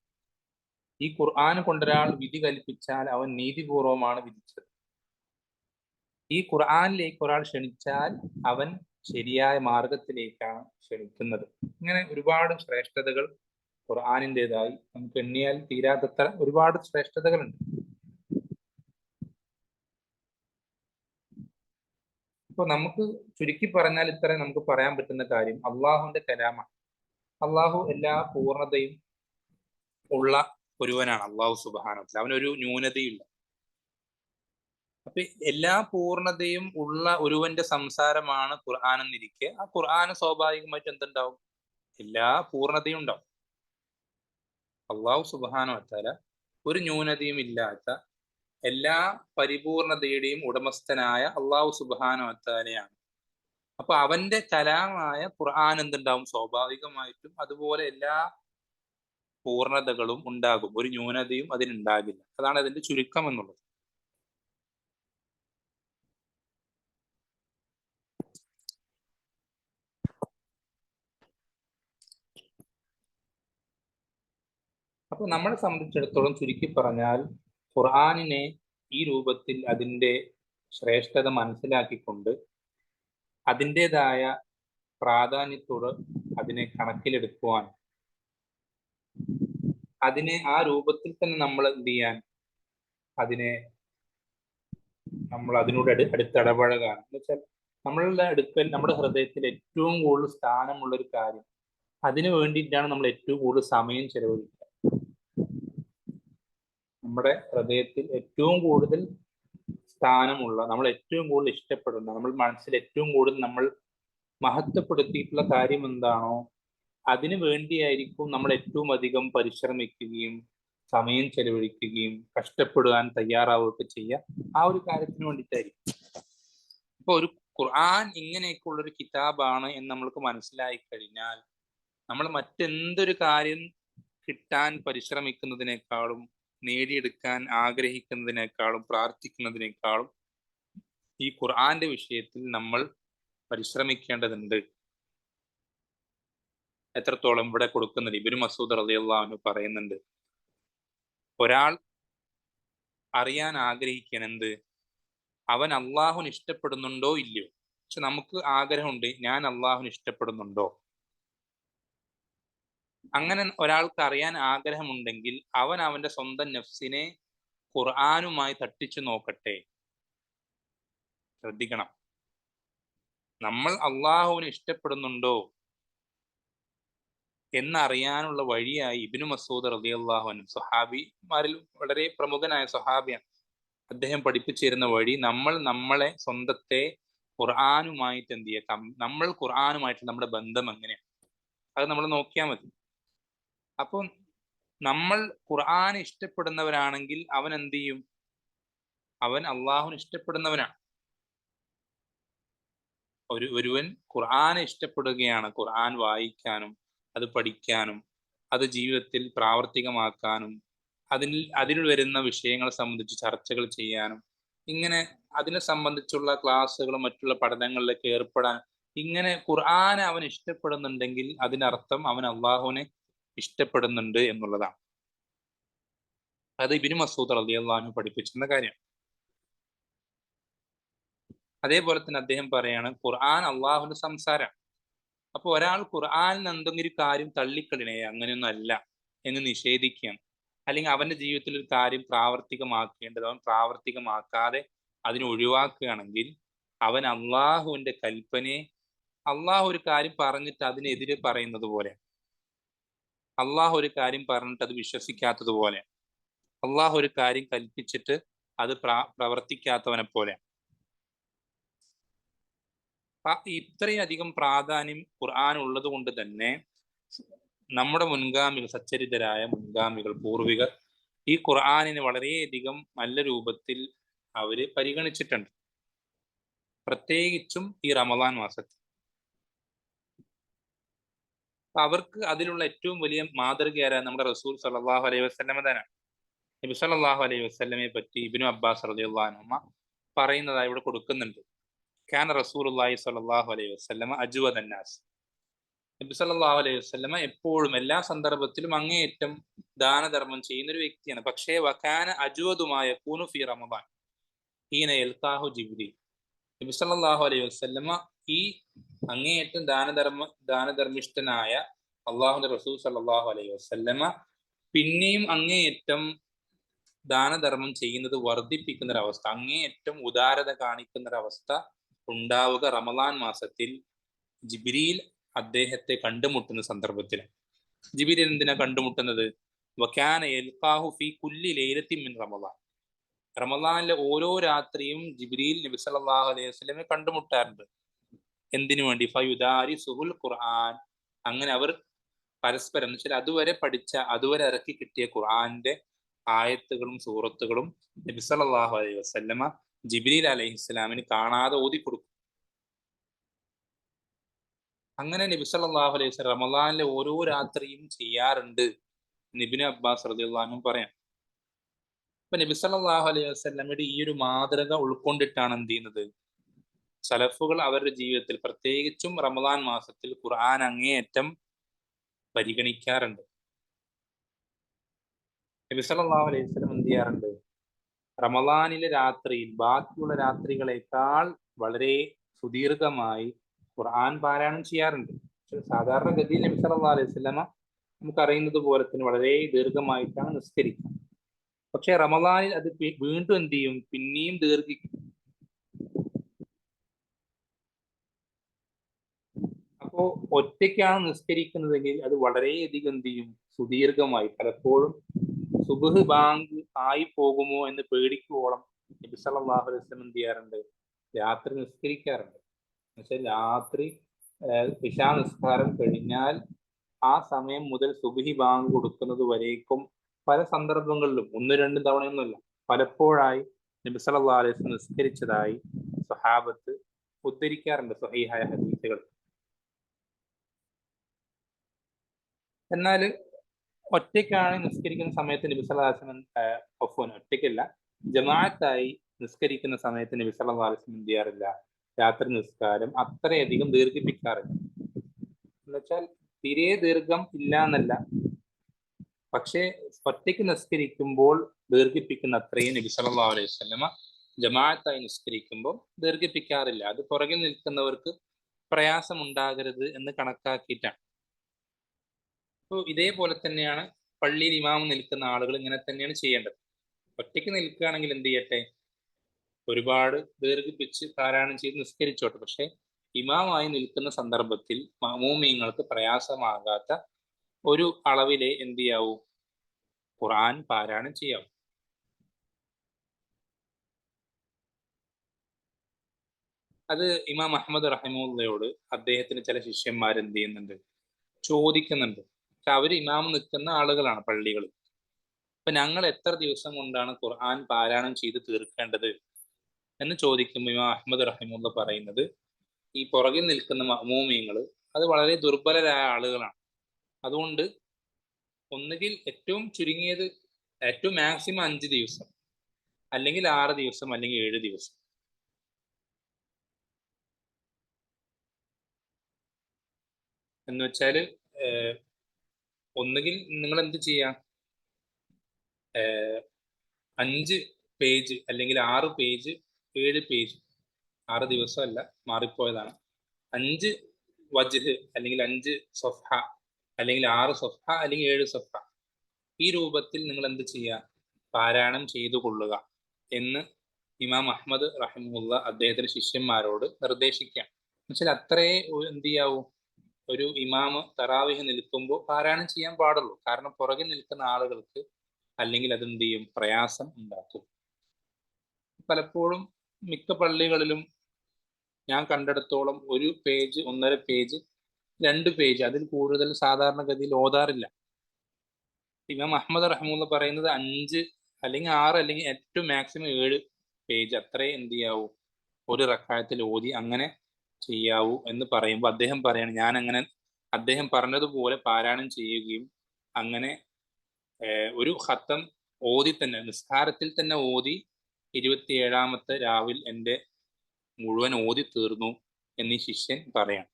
ഈ ഖുർആൻ കൊണ്ടൊരാൾ വിധി കൽപ്പിച്ചാൽ അവൻ നീതിപൂർവമാണ് വിധിച്ചത്. ഈ ഖുർആനിലേക്ക് ഒരാൾ ക്ഷണിച്ചാൽ അവൻ ശരിയായ മാർഗത്തിലേക്കാണ് ക്ഷണിക്കുന്നത്. ഇങ്ങനെ ഒരുപാട് ശ്രേഷ്ഠതകൾ ഖുർആനിൻ്റെതായി നമുക്ക് എണ്ണിയാൽ തീരാത്തത്ര ഒരുപാട് ശ്രേഷ്ഠതകളുണ്ട്. ഇപ്പൊ നമുക്ക് ചുരുക്കി പറഞ്ഞാൽ ഇത്ര നമുക്ക് പറയാൻ പറ്റുന്ന കാര്യം അള്ളാഹുവിന്റെ കലാമാണ്. അള്ളാഹു എല്ലാ പൂർണ്ണതയും ഉള്ള ഒരുവനാണ്. അള്ളാഹു സുബ്ഹാനഹു വ തആല അവനൊരു ന്യൂനതയില്ല. അപ്പൊ എല്ലാ പൂർണ്ണതയും ഉള്ള ഒരുവന്റെ സംസാരമാണ് ഖുർആൻ എന്നിരിക്കെ ആ ഖുർആന് സ്വാഭാവികമായിട്ട് എന്തുണ്ടാവും? എല്ലാ പൂർണ്ണതയും ഉണ്ടാവും. അള്ളാഹു സുബ്ഹാനഹു വ തആല ഒരു ന്യൂനതയും ഇല്ലാത്ത എല്ലാ പരിപൂർണതയുടെയും ഉടമസ്ഥനായ അള്ളാഹു സുബ്ഹാനഹു വ തആലയാണ്. അപ്പൊ അവന്റെ കലാമായ ഖുർആൻ എന്തുണ്ടാവും? സ്വാഭാവികമായിട്ടും അതുപോലെ എല്ലാ പൂർണ്ണതകളും ഉണ്ടാകും. ഒരു ന്യൂനതയും അതിനുണ്ടാകില്ല. അതാണ് അതിന്റെ ചുരുക്കം എന്നുള്ളത്. അപ്പൊ നമ്മളെ സംബന്ധിച്ചിടത്തോളം ചുരുക്കി പറഞ്ഞാൽ ഖുർആനിനെ ഈ രൂപത്തിൽ അതിന്റെ ശ്രേഷ്ഠത മനസ്സിലാക്കിക്കൊണ്ട് അതിൻ്റെതായ പ്രാധാന്യത്തോട് അതിനെ കണക്കിലെടുക്കുവാൻ അതിനെ ആ രൂപത്തിൽ തന്നെ നമ്മൾ എന്ത് ചെയ്യാൻ നമ്മൾ അതിനോട് അടുത്തിടപഴകാൻ എന്ന് വെച്ചാൽ നമ്മളുടെ അടുക്കൽ നമ്മുടെ ഹൃദയത്തിൽ ഏറ്റവും കൂടുതൽ സ്ഥാനമുള്ള ഒരു കാര്യം അതിനു വേണ്ടിയിട്ടാണ് നമ്മൾ ഏറ്റവും കൂടുതൽ സമയം ചെലവഴിക്കുക. നമ്മുടെ ഹൃദയത്തിൽ ഏറ്റവും കൂടുതൽ സ്ഥാനമുള്ള നമ്മൾ ഏറ്റവും കൂടുതൽ ഇഷ്ടപ്പെടുന്ന നമ്മൾ മനസ്സിൽ ഏറ്റവും കൂടുതൽ നമ്മൾ മഹത്വപ്പെടുത്തിയിട്ടുള്ള കാര്യം എന്താണോ അതിനു വേണ്ടിയായിരിക്കും നമ്മൾ ഏറ്റവും അധികം പരിശ്രമിക്കുകയും സമയം ചെലവഴിക്കുകയും കഷ്ടപ്പെടാൻ തയ്യാറാവുകയൊക്കെ ചെയ്യുക ആ ഒരു കാര്യത്തിന് വേണ്ടിയിട്ടായിരിക്കും. ഇപ്പൊ ഒരു ഖുർആൻ ഇങ്ങനെയൊക്കെയുള്ള ഒരു കിതാബാണ് എന്ന് നമ്മൾക്ക് മനസ്സിലായി കഴിഞ്ഞാൽ നമ്മൾ മറ്റെന്തൊരു കാര്യം കിട്ടാൻ പരിശ്രമിക്കുന്നതിനേക്കാളും നേടിയെടുക്കാൻ ആഗ്രഹിക്കുന്നതിനേക്കാളും പ്രാർത്ഥിക്കുന്നതിനേക്കാളും ഈ ഖുർആന്റെ വിഷയത്തിൽ നമ്മൾ പരിശ്രമിക്കേണ്ടതുണ്ട്. എത്രത്തോളം ഇവിടെ കൊടുക്കുന്നത് ഇബ്നു മസ്ഊദ് റളിയല്ലാഹു അൻഹു പറയുന്നുണ്ട്, ഒരാൾ അറിയാൻ ആഗ്രഹിക്കണെന്ത് അവൻ അള്ളാഹുവിനെ ഇഷ്ടപ്പെടുന്നുണ്ടോ ഇല്ലയോ. പക്ഷെ നമുക്ക് ആഗ്രഹമുണ്ട് ഞാൻ അള്ളാഹുവിനെ ഇഷ്ടപ്പെടുന്നുണ്ടോ. അങ്ങനെ ഒരാൾക്ക് അറിയാൻ ആഗ്രഹമുണ്ടെങ്കിൽ അവൻ അവന്റെ സ്വന്തം നഫ്സിനെ ഖുർആനുമായി തട്ടിച്ചു നോക്കട്ടെ. ശ്രദ്ധിക്കണം, നമ്മൾ അള്ളാഹുവിനെ ഇഷ്ടപ്പെടുന്നുണ്ടോ എന്നറിയാനുള്ള വഴിയായി ഇബ്നു മസ്ഊദ് റളിയല്ലാഹു അൻഹു സ്വഹാബിമാരിൽ വളരെ പ്രമുഖനായ സ്വഹാബിയാണ്. അദ്ദേഹം പഠിപ്പിച്ചിരുന്ന വഴി നമ്മൾ നമ്മളെ സ്വന്തത്തെ ഖുർആനുമായിട്ട് എന്ത് ചെയ്യാം, നമ്മൾ ഖുർആനുമായിട്ട് നമ്മുടെ ബന്ധം എങ്ങനെയാണ്, അത് നമ്മൾ നോക്കിയാൽ മതി. അപ്പം നമ്മൾ ഖുർആൻ ഇഷ്ടപ്പെടുന്നവരാണെങ്കിൽ അവൻ എന്ത് ചെയ്യും, അവൻ അള്ളാഹുവിനെ ഇഷ്ടപ്പെടുന്നവനാണ്. ഒരുവൻ ഖുർആനെ ഇഷ്ടപ്പെടുകയാണ്, ഖുർആൻ വായിക്കാനും അത് പഠിക്കാനും അത് ജീവിതത്തിൽ പ്രാവർത്തികമാക്കാനും അതിൽ വരുന്ന വിഷയങ്ങളെ സംബന്ധിച്ച് ചർച്ചകൾ ചെയ്യാനും, ഇങ്ങനെ അതിനെ സംബന്ധിച്ചുള്ള ക്ലാസ്സുകളും മറ്റുള്ള പഠനങ്ങളിലേക്ക് ഏർപ്പെടാൻ, ഇങ്ങനെ ഖുർആനെ അവൻ ഇഷ്ടപ്പെടുന്നുണ്ടെങ്കിൽ അതിനർത്ഥം അവൻ അള്ളാഹുവിനെ ഇഷ്ടപ്പെടുന്നുണ്ട് എന്നുള്ളതാണ്. അത് ഇബ്നു മസ്ഊദ് റളിയല്ലാഹു അൻഹു പഠിപ്പിച്ചിരുന്ന കാര്യം. അതേപോലെ തന്നെ അദ്ദേഹം പറയാണ്, ഖുർആൻ അള്ളാഹുവിന്റെ സംസാരമാണ്. അപ്പൊ ഒരാൾ ഖുർആനിൽ എന്തെങ്കിലും കാര്യം തള്ളിക്കളിനെ അങ്ങനെയൊന്നും അല്ല എന്ന് നിഷേധിക്കുകയാണ്, അല്ലെങ്കിൽ അവന്റെ ജീവിതത്തിൽ ഒരു കാര്യം പ്രാവർത്തികമാക്കേണ്ടത് അവൻ പ്രാവർത്തികമാക്കാതെ അതിനെ ഒഴിവാക്കുകയാണെങ്കിൽ അവൻ അള്ളാഹുവിന്റെ കൽപ്പനയെ, അള്ളാഹു ഒരു കാര്യം പറഞ്ഞിട്ട് അതിനെതിരെ പറയുന്നത് പോലെ, അള്ളാഹു ഒരു കാര്യം പറഞ്ഞിട്ട് അത് വിശ്വസിക്കാത്തത് പോലെ, അള്ളാഹു ഒരു കാര്യം കൽപ്പിച്ചിട്ട് അത് പ്രവർത്തിക്കാത്തവനെ പോലെ. ഇത്രയും അധികം പ്രാധാന്യം ഖുർആൻ ഉള്ളത് കൊണ്ട് തന്നെ നമ്മുടെ മുൻഗാമികൾ, സച്ചരിതരായ മുൻഗാമികൾ, പൂർവികർ ഈ ഖുർആനിനെ വളരെയധികം നല്ല രൂപത്തിൽ അവര് പരിഗണിച്ചിട്ടുണ്ട്, പ്രത്യേകിച്ചും ഈ റമദാൻ മാസത്തിൽ. അവർക്ക് അതിലുള്ള ഏറ്റവും വലിയ മാതൃകയായ നമ്മുടെ റസൂൽ സല്ലല്ലാഹു അലൈഹി വസല്ലമ തന്നെയാണ്. നബി സല്ലല്ലാഹു അലൈഹി വസല്ലമയെ പറ്റി ഇബ്നു അബ്ബാസ് റളിയല്ലാഹു അൻഹുമ പറയുന്നതായി ഇവിടെ കൊടുക്കുന്നുണ്ട്. കാന റസൂലുള്ളാഹി സ്വല്ലല്ലാഹു അലൈഹി വസല്ലമ അജ്വദൻ നാസ്. നബി സല്ലല്ലാഹു അലൈഹി വസല്ലമ എപ്പോഴും എല്ലാ സന്ദർഭത്തിലും അങ്ങേയറ്റം ദാനധർമ്മം ചെയ്യുന്ന ഒരു വ്യക്തിയാണ്. പക്ഷേ വകാന അജ്വദുമായ യകൂനു ഫീ റമദാൻ ഹീന യൽഖാഹു ജിബ്രീൽ. നബി സല്ലല്ലാഹു അലൈഹി വസല്ലമ ഈ അങ്ങേയറ്റം ദാനധർമ്മിഷ്ഠനായ അള്ളാഹുവിന്റെ റസൂൽ സല്ലല്ലാഹു അലൈഹി വസല്ലമ പിന്നെയും അങ്ങേയറ്റം ദാനധർമ്മം ചെയ്യുന്നത് വർദ്ധിപ്പിക്കുന്ന ഒരവസ്ഥ, അങ്ങേയറ്റം ഉദാരത കാണിക്കുന്ന ഒരവസ്ഥ ഉണ്ടാവുക റമദാൻ മാസത്തിൽ ജിബ്രീൽ അദ്ദേഹത്തെ കണ്ടുമുട്ടുന്ന സന്ദർഭത്തിൽ. ജിബ്രീൽ എന്തിനാ കണ്ടുമുട്ടുന്നത്? വകാന യൽഖാഹു ഫീ കുല്ലി ലൈലത്തിൻ മിൻ റമദാൻ. റമദാനിലെ ഓരോ രാത്രിയും ജിബ്രീൽ നബി സല്ലല്ലാഹു അലൈഹി വസല്ലമയെ കണ്ടുമുട്ടാറുണ്ട്. എന്തിനു വേണ്ടി? ഫയുദാരിസുഹുൽ ഖുർആൻ. അങ്ങനെ അവർ പരസ്പരം, എന്ന് വെച്ചാൽ അതുവരെ പഠിച്ച, അതുവരെ ഇറക്കി കിട്ടിയ ഖുർആന്റെ ആയത്തുകളും സൂറത്തുകളും നബി സല്ലല്ലാഹു അലൈഹി വസല്ലമ ജിബ്രീൽ അലൈഹിസ്സലാമിന് കാണാതെ ഓതി കൊടുക്കും. അങ്ങനെ നബി സല്ലല്ലാഹു അലൈഹി വസല്ലം റമദാനിലെ ഓരോ രാത്രിയും ചെയ്യാറുണ്ട് ഇബ്നു അബ്ബാസ് റളിയല്ലാഹു അൻഹു പറയാം. അപ്പൊ നബി സല്ലല്ലാഹു അലൈഹി വസല്ലമയുടെ ഈ ഒരു മാതൃക ഉൾക്കൊണ്ടിട്ടാണ് എന്ത് ചെയ്യുന്നത്, സലഫുകൾ അവരുടെ ജീവിതത്തിൽ പ്രത്യേകിച്ചും റമദാൻ മാസത്തിൽ ഖുർആൻ അങ്ങേയറ്റം പരിഗണിക്കാറുണ്ട്. നബി സല്ലല്ലാഹു അലൈഹി വസല്ലം എന്ത് ചെയ്യാറുണ്ട്, റമദാനിലെ രാത്രിയിൽ ബാക്കിയുള്ള രാത്രികളെക്കാൾ വളരെ സുദീർഘമായി ഖുർആൻ പാരായണം ചെയ്യാറുണ്ട്. പക്ഷെ സാധാരണഗതിയിൽ നബി സല്ലല്ലാഹു അലൈഹി വസല്ലമ നമുക്കറിയുന്നത് പോലെ തന്നെ വളരെ ദീർഘമായിട്ടാണ് നിസ്കരിക്കുക. പക്ഷെ റമദാനിൽ അത് വീണ്ടും എന്ത് ചെയ്യും, പിന്നെയും ദീർഘിക്കും. അപ്പോ ഒറ്റയ്ക്കാണ് നിസ്കരിക്കുന്നതെങ്കിൽ അത് വളരെയധികം എന്ത് ചെയ്യും, സുദീർഘമായി, പലപ്പോഴും സുബ്ഹ് ബാങ്ക് ആയി പോകുമോ എന്ന് പേടിക്കുവോളം നബി സല്ലല്ലാഹു അലൈഹി വസല്ലം എന്ത് ചെയ്യാറുണ്ട്, രാത്രി നിസ്കരിക്കാറുണ്ട്. എന്നുവെച്ചാൽ രാത്രി ഇശാ നിസ്കാരം കഴിഞ്ഞാൽ ആ സമയം മുതൽ സുബ്ഹി ബാങ്ക് കൊടുക്കുന്നത് വരേക്കും പല സന്ദർഭങ്ങളിലും, ഒന്ന് രണ്ട് തവണയൊന്നുമല്ല, പലപ്പോഴായി നബി സല്ലല്ലാഹു അലൈഹി വസല്ലം നിസ്കരിച്ചതായി സ്വഹാബത്ത് ഉദ്ധരിക്കാറുണ്ട് സ്വഹീഹായ ഹദീസുകൾ. എന്നാൽ ഒറ്റയ്ക്കാണ് നിസ്കരിക്കുന്ന സമയത്ത് നബി സല്ലല്ലാഹു അലൈഹി വസല്ലം ഒറ്റയ്ക്കല്ല, ജമാഅത്തായി നിസ്കരിക്കുന്ന സമയത്ത് നബി സല്ലല്ലാഹു അലൈഹി വസല്ലം എന്ത് ചെയ്യാറില്ല, രാത്രി നിസ്കാരം അത്രയധികം ദീർഘിപ്പിക്കാറില്ല. എന്നുവെച്ചാൽ തീരെ ദീർഘം ഇല്ല എന്നല്ല, പക്ഷേ ഒറ്റയ്ക്ക് നിസ്കരിക്കുമ്പോൾ ദീർഘിപ്പിക്കുന്ന അത്രയും നബി സല്ലല്ലാഹു അലൈഹി വസല്ലമ ജമാഅത്തായി നിസ്കരിക്കുമ്പോൾ ദീർഘിപ്പിക്കാറില്ല. അത് പുറകിൽ നിൽക്കുന്നവർക്ക് പ്രയാസം ഉണ്ടാകരുത് എന്ന് കണക്കാക്കിയിട്ടാണ്. അപ്പോൾ ഇതേപോലെ തന്നെയാണ് പള്ളിയിൽ ഇമാം നിൽക്കുന്ന ആളുകൾ ഇങ്ങനെ തന്നെയാണ് ചെയ്യേണ്ടത്. ഒറ്റയ്ക്ക് നിൽക്കുകയാണെങ്കിൽ എന്ത് ചെയ്യട്ടെ, ഒരുപാട് ദീർഘിപ്പിച്ച് പാരായണം ചെയ്ത് നിസ്കരിച്ചോട്ടെ. പക്ഷെ ഇമാമായി നിൽക്കുന്ന സന്ദർഭത്തിൽ മഅ്മൂമീങ്ങൾക്ക് പ്രയാസമാകാത്ത ഒരു അളവിലെ എന്ത് ചെയ്യാവൂ, ഖുർആൻ പാരായണം ചെയ്യാവൂ. അത് ഇമാം അഹമ്മദ് റഹിമുള്ളയോട് അദ്ദേഹത്തിന് ചില ശിഷ്യന്മാർ എന്ത് ചെയ്യുന്നുണ്ട്, ചോദിക്കുന്നുണ്ട്. പക്ഷെ അവർ ഇമാം നിൽക്കുന്ന ആളുകളാണ് പള്ളികളിൽ. അപ്പൊ ഞങ്ങൾ എത്ര ദിവസം കൊണ്ടാണ് ഖുർആൻ പാരായണം ചെയ്ത് തീർക്കേണ്ടത് എന്ന് ചോദിക്കുമ്പോൾ ഇമാം അഹമ്മദ് റഹിമുള്ള പറയുന്നത്, ഈ പുറകിൽ നിൽക്കുന്ന മഅ്മൂമീങ്ങൾ അത് വളരെ ദുർബലരായ ആളുകളാണ്. അതുകൊണ്ട് ഒന്നുകിൽ ഏറ്റവും ചുരുങ്ങിയത് ഏറ്റവും മാക്സിമം 5 ദിവസം, അല്ലെങ്കിൽ 6 ദിവസം, അല്ലെങ്കിൽ 7 ദിവസം. എന്ന് വെച്ചാൽ ഒന്നുകിൽ നിങ്ങൾ എന്ത് ചെയ്യാം, 5 പേജ് അല്ലെങ്കിൽ 6 പേജ്, 7 പേജ്, 6 ദിവസമല്ല, മാറിപ്പോയതാണ്. 5 വജ്ഹ് അല്ലെങ്കിൽ 5 സഫ്ഹ, അല്ലെങ്കിൽ 6 സഫ്ഹ, അല്ലെങ്കിൽ 7 സഫ്ഹ, ഈ രൂപത്തിൽ നിങ്ങൾ എന്ത് ചെയ്യുക, പാരായണം ചെയ്തു കൊള്ളുക എന്ന് ഇമാം അഹ്മദ് റഹിമുള്ള അദ്ദേഹത്തിന്റെ ശിഷ്യന്മാരോട് നിർദ്ദേശിക്കാം. എന്നുവെച്ചാൽ അത്രേ എന്ത് ചെയ്യാവൂ, ഒരു ഇമാമ് തറാവിഹ് നിൽക്കുമ്പോൾ പാരായണം ചെയ്യാൻ പാടുള്ളൂ. കാരണം പുറകിൽ നിൽക്കുന്ന ആളുകൾക്ക് അല്ലെങ്കിൽ അതെന്ത് ചെയ്യും, പ്രയാസം ഉണ്ടാക്കും. പലപ്പോഴും മിക്ക പള്ളികളിലും ഞാൻ കണ്ടിടത്തോളം 1 പേജ്, 1.5 പേജ്, 2 പേജ്, അതിൽ കൂടുതൽ സാധാരണഗതിയിൽ ഓതാറില്ല. ഇമാം അഹ്മദ് റഹ്മുള്ള പറയുന്നത് 5 അല്ലെങ്കിൽ 6 അല്ലെങ്കിൽ ഏറ്റവും മാക്സിമം 7 പേജ് അത്രേ എന്ത് ചെയ്യാവൂ, ഒരു റക്അത്തിൽ ഓതി അങ്ങനെ ചെയ്യാവൂ എന്ന് പറയുമ്പോൾ അദ്ദേഹം പറയാണ്, ഞാൻ അങ്ങനെ അദ്ദേഹം പറഞ്ഞതുപോലെ പാരായണം ചെയ്യുകയും അങ്ങനെ ഒരു ഖത്തം ഓതി തന്നെ, നിസ്കാരത്തിൽ തന്നെ ഓതി 27ാമത്തെ രാവിൽ എൻ്റെ മുഴുവൻ ഓതി തീർന്നു എന്നീ ശിഷ്യൻ പറയാം.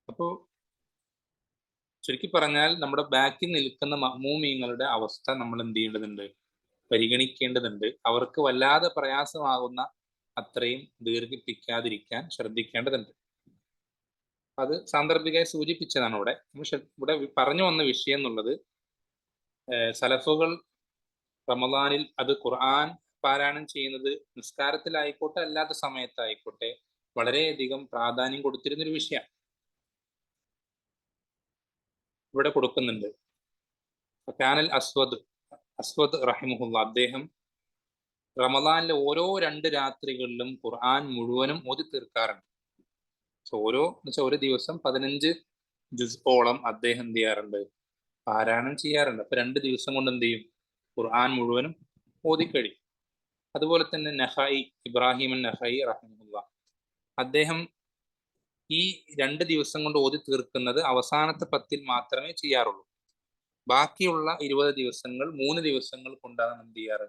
അപ്പോ ചുരുക്കി പറഞ്ഞാൽ നമ്മുടെ ബാക്കിൽ നിൽക്കുന്ന മഅ്മൂമീങ്ങളുടെ അവസ്ഥ നമ്മൾ എന്ത് ചെയ്യേണ്ടതുണ്ട്, പരിഗണിക്കേണ്ടതുണ്ട്. അവർക്ക് വല്ലാതെ പ്രയാസമാകുന്ന അത്രയും ദീർഘിപ്പിക്കാതിരിക്കാൻ ശ്രദ്ധിക്കേണ്ടതുണ്ട്. അത് സാന്ദർഭികമായി സൂചിപ്പിച്ചതാണ് ഇവിടെ. ഇവിടെ പറഞ്ഞു വന്ന വിഷയം എന്നുള്ളത്, സലഫുകൾ റമദാനിൽ അത് ഖുർആൻ പാരായണം ചെയ്യുന്നത് നിസ്കാരത്തിലായിക്കോട്ടെ അല്ലാത്ത സമയത്തായിക്കോട്ടെ വളരെയധികം പ്രാധാന്യം കൊടുത്തിരുന്നൊരു വിഷയം ഇവിടെ കൊടുക്കുന്നുണ്ട്. കാനൽ അസ്വദ് റഹിമുല്ല, അദ്ദേഹം റമദാനിലെ ഓരോ 2 രാത്രികളിലും ഖുർആൻ മുഴുവനും ഓതി തീർക്കാറുണ്ട്. ഒരു ദിവസം 15 ജുസ്ഓളം അദ്ദേഹം എന്ത് ചെയ്യാറുണ്ട്, പാരായണം ചെയ്യാറുണ്ട്. അപ്പൊ 2 ദിവസം കൊണ്ട് എന്ത് ചെയ്യും, ഖുർആൻ മുഴുവനും ഓതിക്കഴിയും. അതുപോലെ തന്നെ ഇബ്രാഹിം നഹൈ റഹിമുല്ല, അദ്ദേഹം ഈ 2 ദിവസം കൊണ്ട് ഓതി തീർക്കുന്നത് അവസാനത്തെ 10-ൽ മാത്രമേ ചെയ്യാറുള്ളൂ. ബാക്കിയുള്ള 20 ദിവസങ്ങൾ 3 ദിവസങ്ങൾ കൊണ്ടാണ് എന്ത് ചെയ്യാറ്,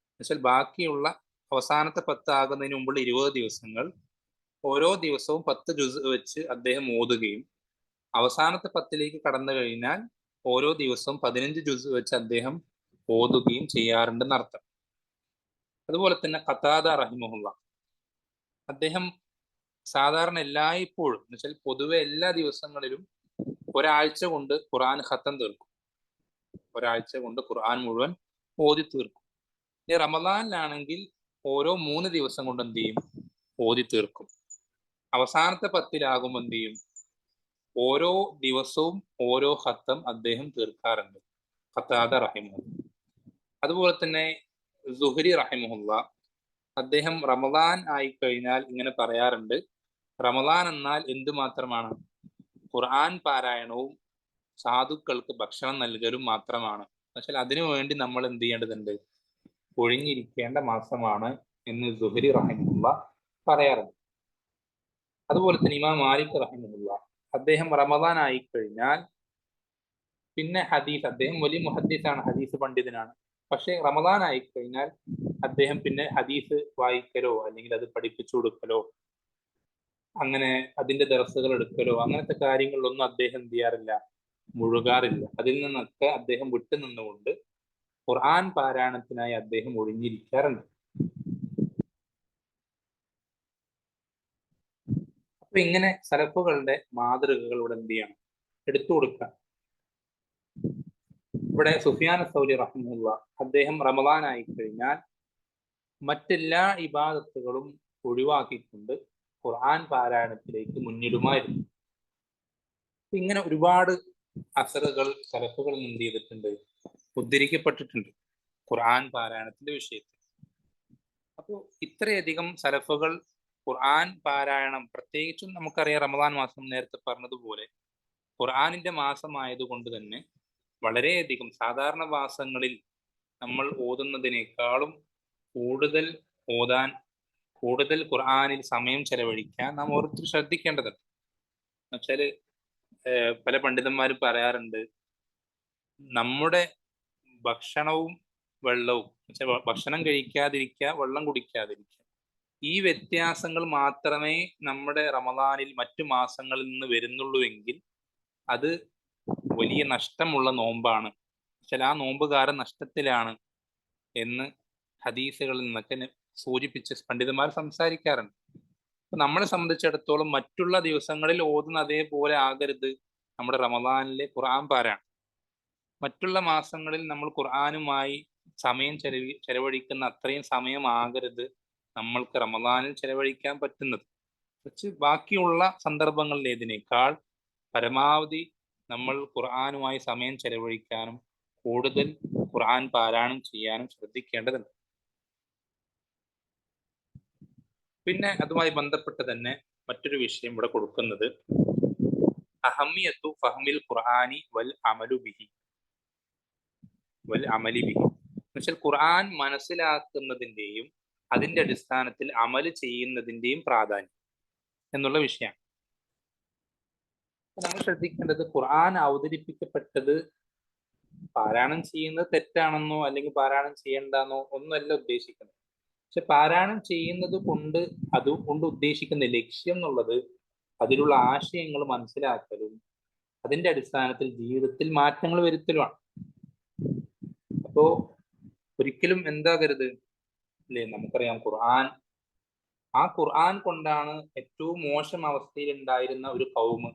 എന്നുവെച്ചാൽ ബാക്കിയുള്ള അവസാനത്തെ 10 ആകുന്നതിന് മുമ്പുള്ള 20 ദിവസങ്ങൾ ഓരോ ദിവസവും 10 ജുസ് വെച്ച് അദ്ദേഹം ഓതുകയും അവസാനത്തെ 10-ലേക്ക് കടന്നു കഴിഞ്ഞാൽ ഓരോ ദിവസവും 15 ജുസ് വെച്ച് അദ്ദേഹം ഓതുകയും ചെയ്യാറുണ്ടെന്നർത്ഥം. അതുപോലെ തന്നെ ഖതാദ റഹിമഹുല്ല, അദ്ദേഹം സാധാരണ എല്ലായ്പ്പോഴും എന്ന് വെച്ചാൽ പൊതുവെ എല്ലാ ദിവസങ്ങളിലും ഒരാഴ്ച കൊണ്ട് ഖുർആൻ ഖത്തം തീർക്കും, ഒരാഴ്ച കൊണ്ട് ഖുർആൻ മുഴുവൻ ഓതി തീർക്കും. ഇനി റമദാനിലാണെങ്കിൽ ഓരോ 3 ദിവസം കൊണ്ട് എന്ത് ചെയ്യും, ഓതി തീർക്കും. അവസാനത്തെ 10-ലാകുമ്പോൾ എന്ത് ചെയ്യും, ഓരോ ദിവസവും ഓരോ ഖത്തം അദ്ദേഹം തീർക്കാറുണ്ട്, ഖതാദ റഹിമഹുല്ല. അതുപോലെ തന്നെ സുഹരി റഹിമഹുല്ല, അദ്ദേഹം റമദാൻ ആയിക്കഴിഞ്ഞാൽ ഇങ്ങനെ പറയാറുണ്ട്, റമദാൻ എന്നാൽ എന്ത് മാത്രമാണ്, ഖുർആൻ പാരായണവും സാധുക്കൾക്ക് ഭക്ഷണം നൽകലും മാത്രമാണ്. എന്നുവെച്ചാൽ അതിനു വേണ്ടി നമ്മൾ എന്ത് ചെയ്യേണ്ടതുണ്ട്, ഒഴിഞ്ഞിരിക്കേണ്ട മാസമാണ് എന്ന് സുഹരി റഹിമഹുല്ല പറയാറുണ്ട്. അതുപോലെ തന്നെ ഇമാം മാലിക് റഹിമഹുല്ല, അദ്ദേഹം റമദാൻ ആയിക്കഴിഞ്ഞാൽ പിന്നെ ഹദീസ്, അദ്ദേഹം വലിയ മുഹദ്ദിസാണ്, ഹദീസ് പണ്ഡിതനാണ്. പക്ഷെ റമദാൻ ആയിക്കഴിഞ്ഞാൽ അദ്ദേഹം പിന്നെ ഹദീസ് വായിക്കലോ അല്ലെങ്കിൽ അത് പഠിപ്പിച്ചു കൊടുക്കലോ അങ്ങനെ അതിന്റെ ദർസുകൾ എടുക്കലോ അങ്ങനത്തെ കാര്യങ്ങളിലൊന്നും അദ്ദേഹം എന്ത് ചെയ്യാറില്ല, മുഴുകാറില്ല. അതിൽ നിന്നൊക്കെ അദ്ദേഹം വിട്ടുനിന്നുകൊണ്ട് ഖുർആൻ പാരായണത്തിനായി അദ്ദേഹം ഒഴിഞ്ഞിരിക്കാറുണ്ട്. അപ്പൊ ഇങ്ങനെ സലഫുകളുടെ മാതൃകകൾ ഇവിടെ എന്ത് ചെയ്യണം, എടുത്തു കൊടുക്കാം. ഇവിടെ സുഫിയാൻ സൗരി റഹിമുള്ള, അദ്ദേഹം റമദാൻ ആയി കഴിഞ്ഞാൽ മറ്റെല്ലാ ഇബാദത്തുകളും ഒഴിവാക്കിക്കൊണ്ട് ഖുർആൻ പാരായണത്തിലേക്ക് മുന്നിടുമായിരുന്നു. ഇങ്ങനെ ഒരുപാട് അസറുകൾ സലഫുകളിൽ എന്ത് ചെയ്തിട്ടുണ്ട്, ഉദ്ധരിക്കപ്പെട്ടിട്ടുണ്ട് ഖുർആൻ പാരായണത്തിന്റെ വിഷയത്തിൽ. അപ്പോൾ ഇത്രയധികം സലഫുകൾ ഖുർആൻ പാരായണം, പ്രത്യേകിച്ചും നമുക്കറിയാം റമദാൻ മാസം നേരത്തെ പറഞ്ഞതുപോലെ ഖുർആനിന്റെ മാസമായതുകൊണ്ട് തന്നെ വളരെയധികം സാധാരണ മാസങ്ങളിൽ നമ്മൾ ഓതുന്നതിനേക്കാളും കൂടുതൽ ഓതാൻ, കൂടുതൽ ഖുർആനിൽ സമയം ചെലവഴിക്കാൻ നാം ഓരോരുത്തർ ശ്രദ്ധിക്കേണ്ടതുണ്ട്. എന്നുവെച്ചാല് പല പണ്ഡിതന്മാരും പറയാറുണ്ട്, നമ്മുടെ ഭക്ഷണവും വെള്ളവും, ഭക്ഷണം കഴിക്കാതിരിക്കുക, വെള്ളം കുടിക്കാതിരിക്കുക, ഈ വ്യത്യാസങ്ങൾ മാത്രമേ നമ്മുടെ റമദാനിൽ മറ്റു മാസങ്ങളിൽ നിന്ന് വരുന്നുള്ളൂ എങ്കിൽ അത് വലിയ നഷ്ടമുള്ള നോമ്പാണ്. പക്ഷെ ആ നോമ്പുകാരൻ നഷ്ടത്തിലാണ് എന്ന് ഹദീസുകളിൽ നിന്നൊക്കെ സൂചിപ്പിച്ച് പണ്ഡിതന്മാർ സംസാരിക്കാറുണ്ട്. അപ്പൊ നമ്മളെ സംബന്ധിച്ചിടത്തോളം മറ്റുള്ള ദിവസങ്ങളിൽ ഓതുന്ന അതേപോലെ ആകരുത് നമ്മുടെ റമദാനിലെ ഖുർആൻ പാരായണം. മറ്റുള്ള മാസങ്ങളിൽ നമ്മൾ ഖുർആനുമായി സമയം ചെലവഴിക്കുന്ന അത്രയും സമയമാകരുത് നമ്മൾക്ക് റമദാനിൽ ചെലവഴിക്കാൻ പറ്റുന്നത്. പക്ഷെ ബാക്കിയുള്ള സന്ദർഭങ്ങളിൽ ഏതിനേക്കാൾ പരമാവധി നമ്മൾ ഖുർആനുമായി സമയം ചെലവഴിക്കാനും കൂടുതൽ ഖുർആൻ പാരായണം ചെയ്യാനും ശ്രദ്ധിക്കേണ്ടതുണ്ട്. പിന്നെ അതുമായി ബന്ധപ്പെട്ട് തന്നെ മറ്റൊരു വിഷയം ഇവിടെ കൊടുക്കുന്നത് അഹമ്മിയത്തു ഫഹ്മിൽ ഖുർആനി വൽ അമലു ബിഹി വൽ അമലി ബിഹി. എന്നുവെച്ചാൽ ഖുർആൻ മനസ്സിലാക്കുന്നതിൻ്റെയും അതിന്റെ അടിസ്ഥാനത്തിൽ അമല് ചെയ്യുന്നതിന്റെയും പ്രാധാന്യം എന്നുള്ള വിഷയമാണ്. നമ്മൾ ശ്രദ്ധിക്കേണ്ടത് ഖുർആൻ അവതരിപ്പിക്കപ്പെട്ടത് പാരായണം ചെയ്യുന്നത് തെറ്റാണെന്നോ അല്ലെങ്കിൽ പാരായണം ചെയ്യണ്ടെന്നോ ഒന്നുമല്ല ഉദ്ദേശിക്കുന്നത്. പക്ഷെ പാരായണം ചെയ്യുന്നത് കൊണ്ട് അതുകൊണ്ട് ഉദ്ദേശിക്കുന്ന ലക്ഷ്യം എന്നുള്ളത് അതിലുള്ള ആശയങ്ങൾ മനസ്സിലാക്കലും അതിന്റെ അടിസ്ഥാനത്തിൽ ജീവിതത്തിൽ മാറ്റങ്ങൾ വരുത്തലുമാണ്. അപ്പോ ഒരിക്കലും എന്താകരുത് അല്ലേ, നമുക്കറിയാം ആ ഖുർആൻ കൊണ്ടാണ് ഏറ്റവും മോശം അവസ്ഥയിൽ ഉണ്ടായിരുന്ന ഒരു കൗമ്,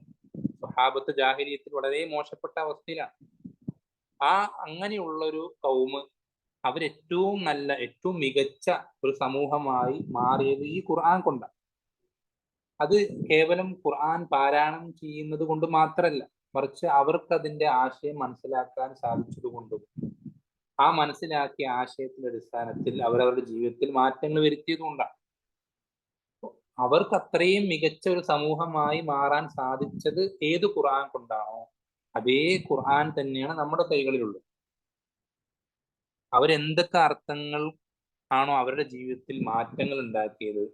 സ്വഹാബത്ത് ജാഹിലിയത്തിൽ വളരെ മോശപ്പെട്ട അവസ്ഥയിലാണ്. അങ്ങനെയുള്ള ഒരു കൗമ് അവരേറ്റവും നല്ല, ഏറ്റവും മികച്ച ഒരു സമൂഹമായി മാറിയത് ഈ ഖുർആൻ കൊണ്ടാണ്. അത് കേവലം ഖുർആൻ പാരായണം ചെയ്യുന്നത് കൊണ്ട് മാത്രമല്ല, മറിച്ച് അവർക്ക് അതിന്റെ ആശയം മനസ്സിലാക്കാൻ സാധിച്ചത് കൊണ്ടും ആ മനസ്സിലാക്കിയ ആശയത്തിന്റെ അടിസ്ഥാനത്തിൽ അവരവരുടെ ജീവിതത്തിൽ മാറ്റങ്ങൾ വരുത്തിയത് കൊണ്ടാണ്. അവർക്ക് അത്രയും മികച്ച ഒരു സമൂഹമായി മാറാൻ സാധിച്ചത് ഏത് ഖുർആൻ കൊണ്ടാണോ അതേ ഖുർആൻ തന്നെയാണ് നമ്മുടെ കൈകളിലുള്ളത്. അവരെന്തൊക്കെ അർത്ഥങ്ങൾ ആണോ അവരുടെ ജീവിതത്തിൽ മാറ്റങ്ങൾ ഉണ്ടാക്കിയത്,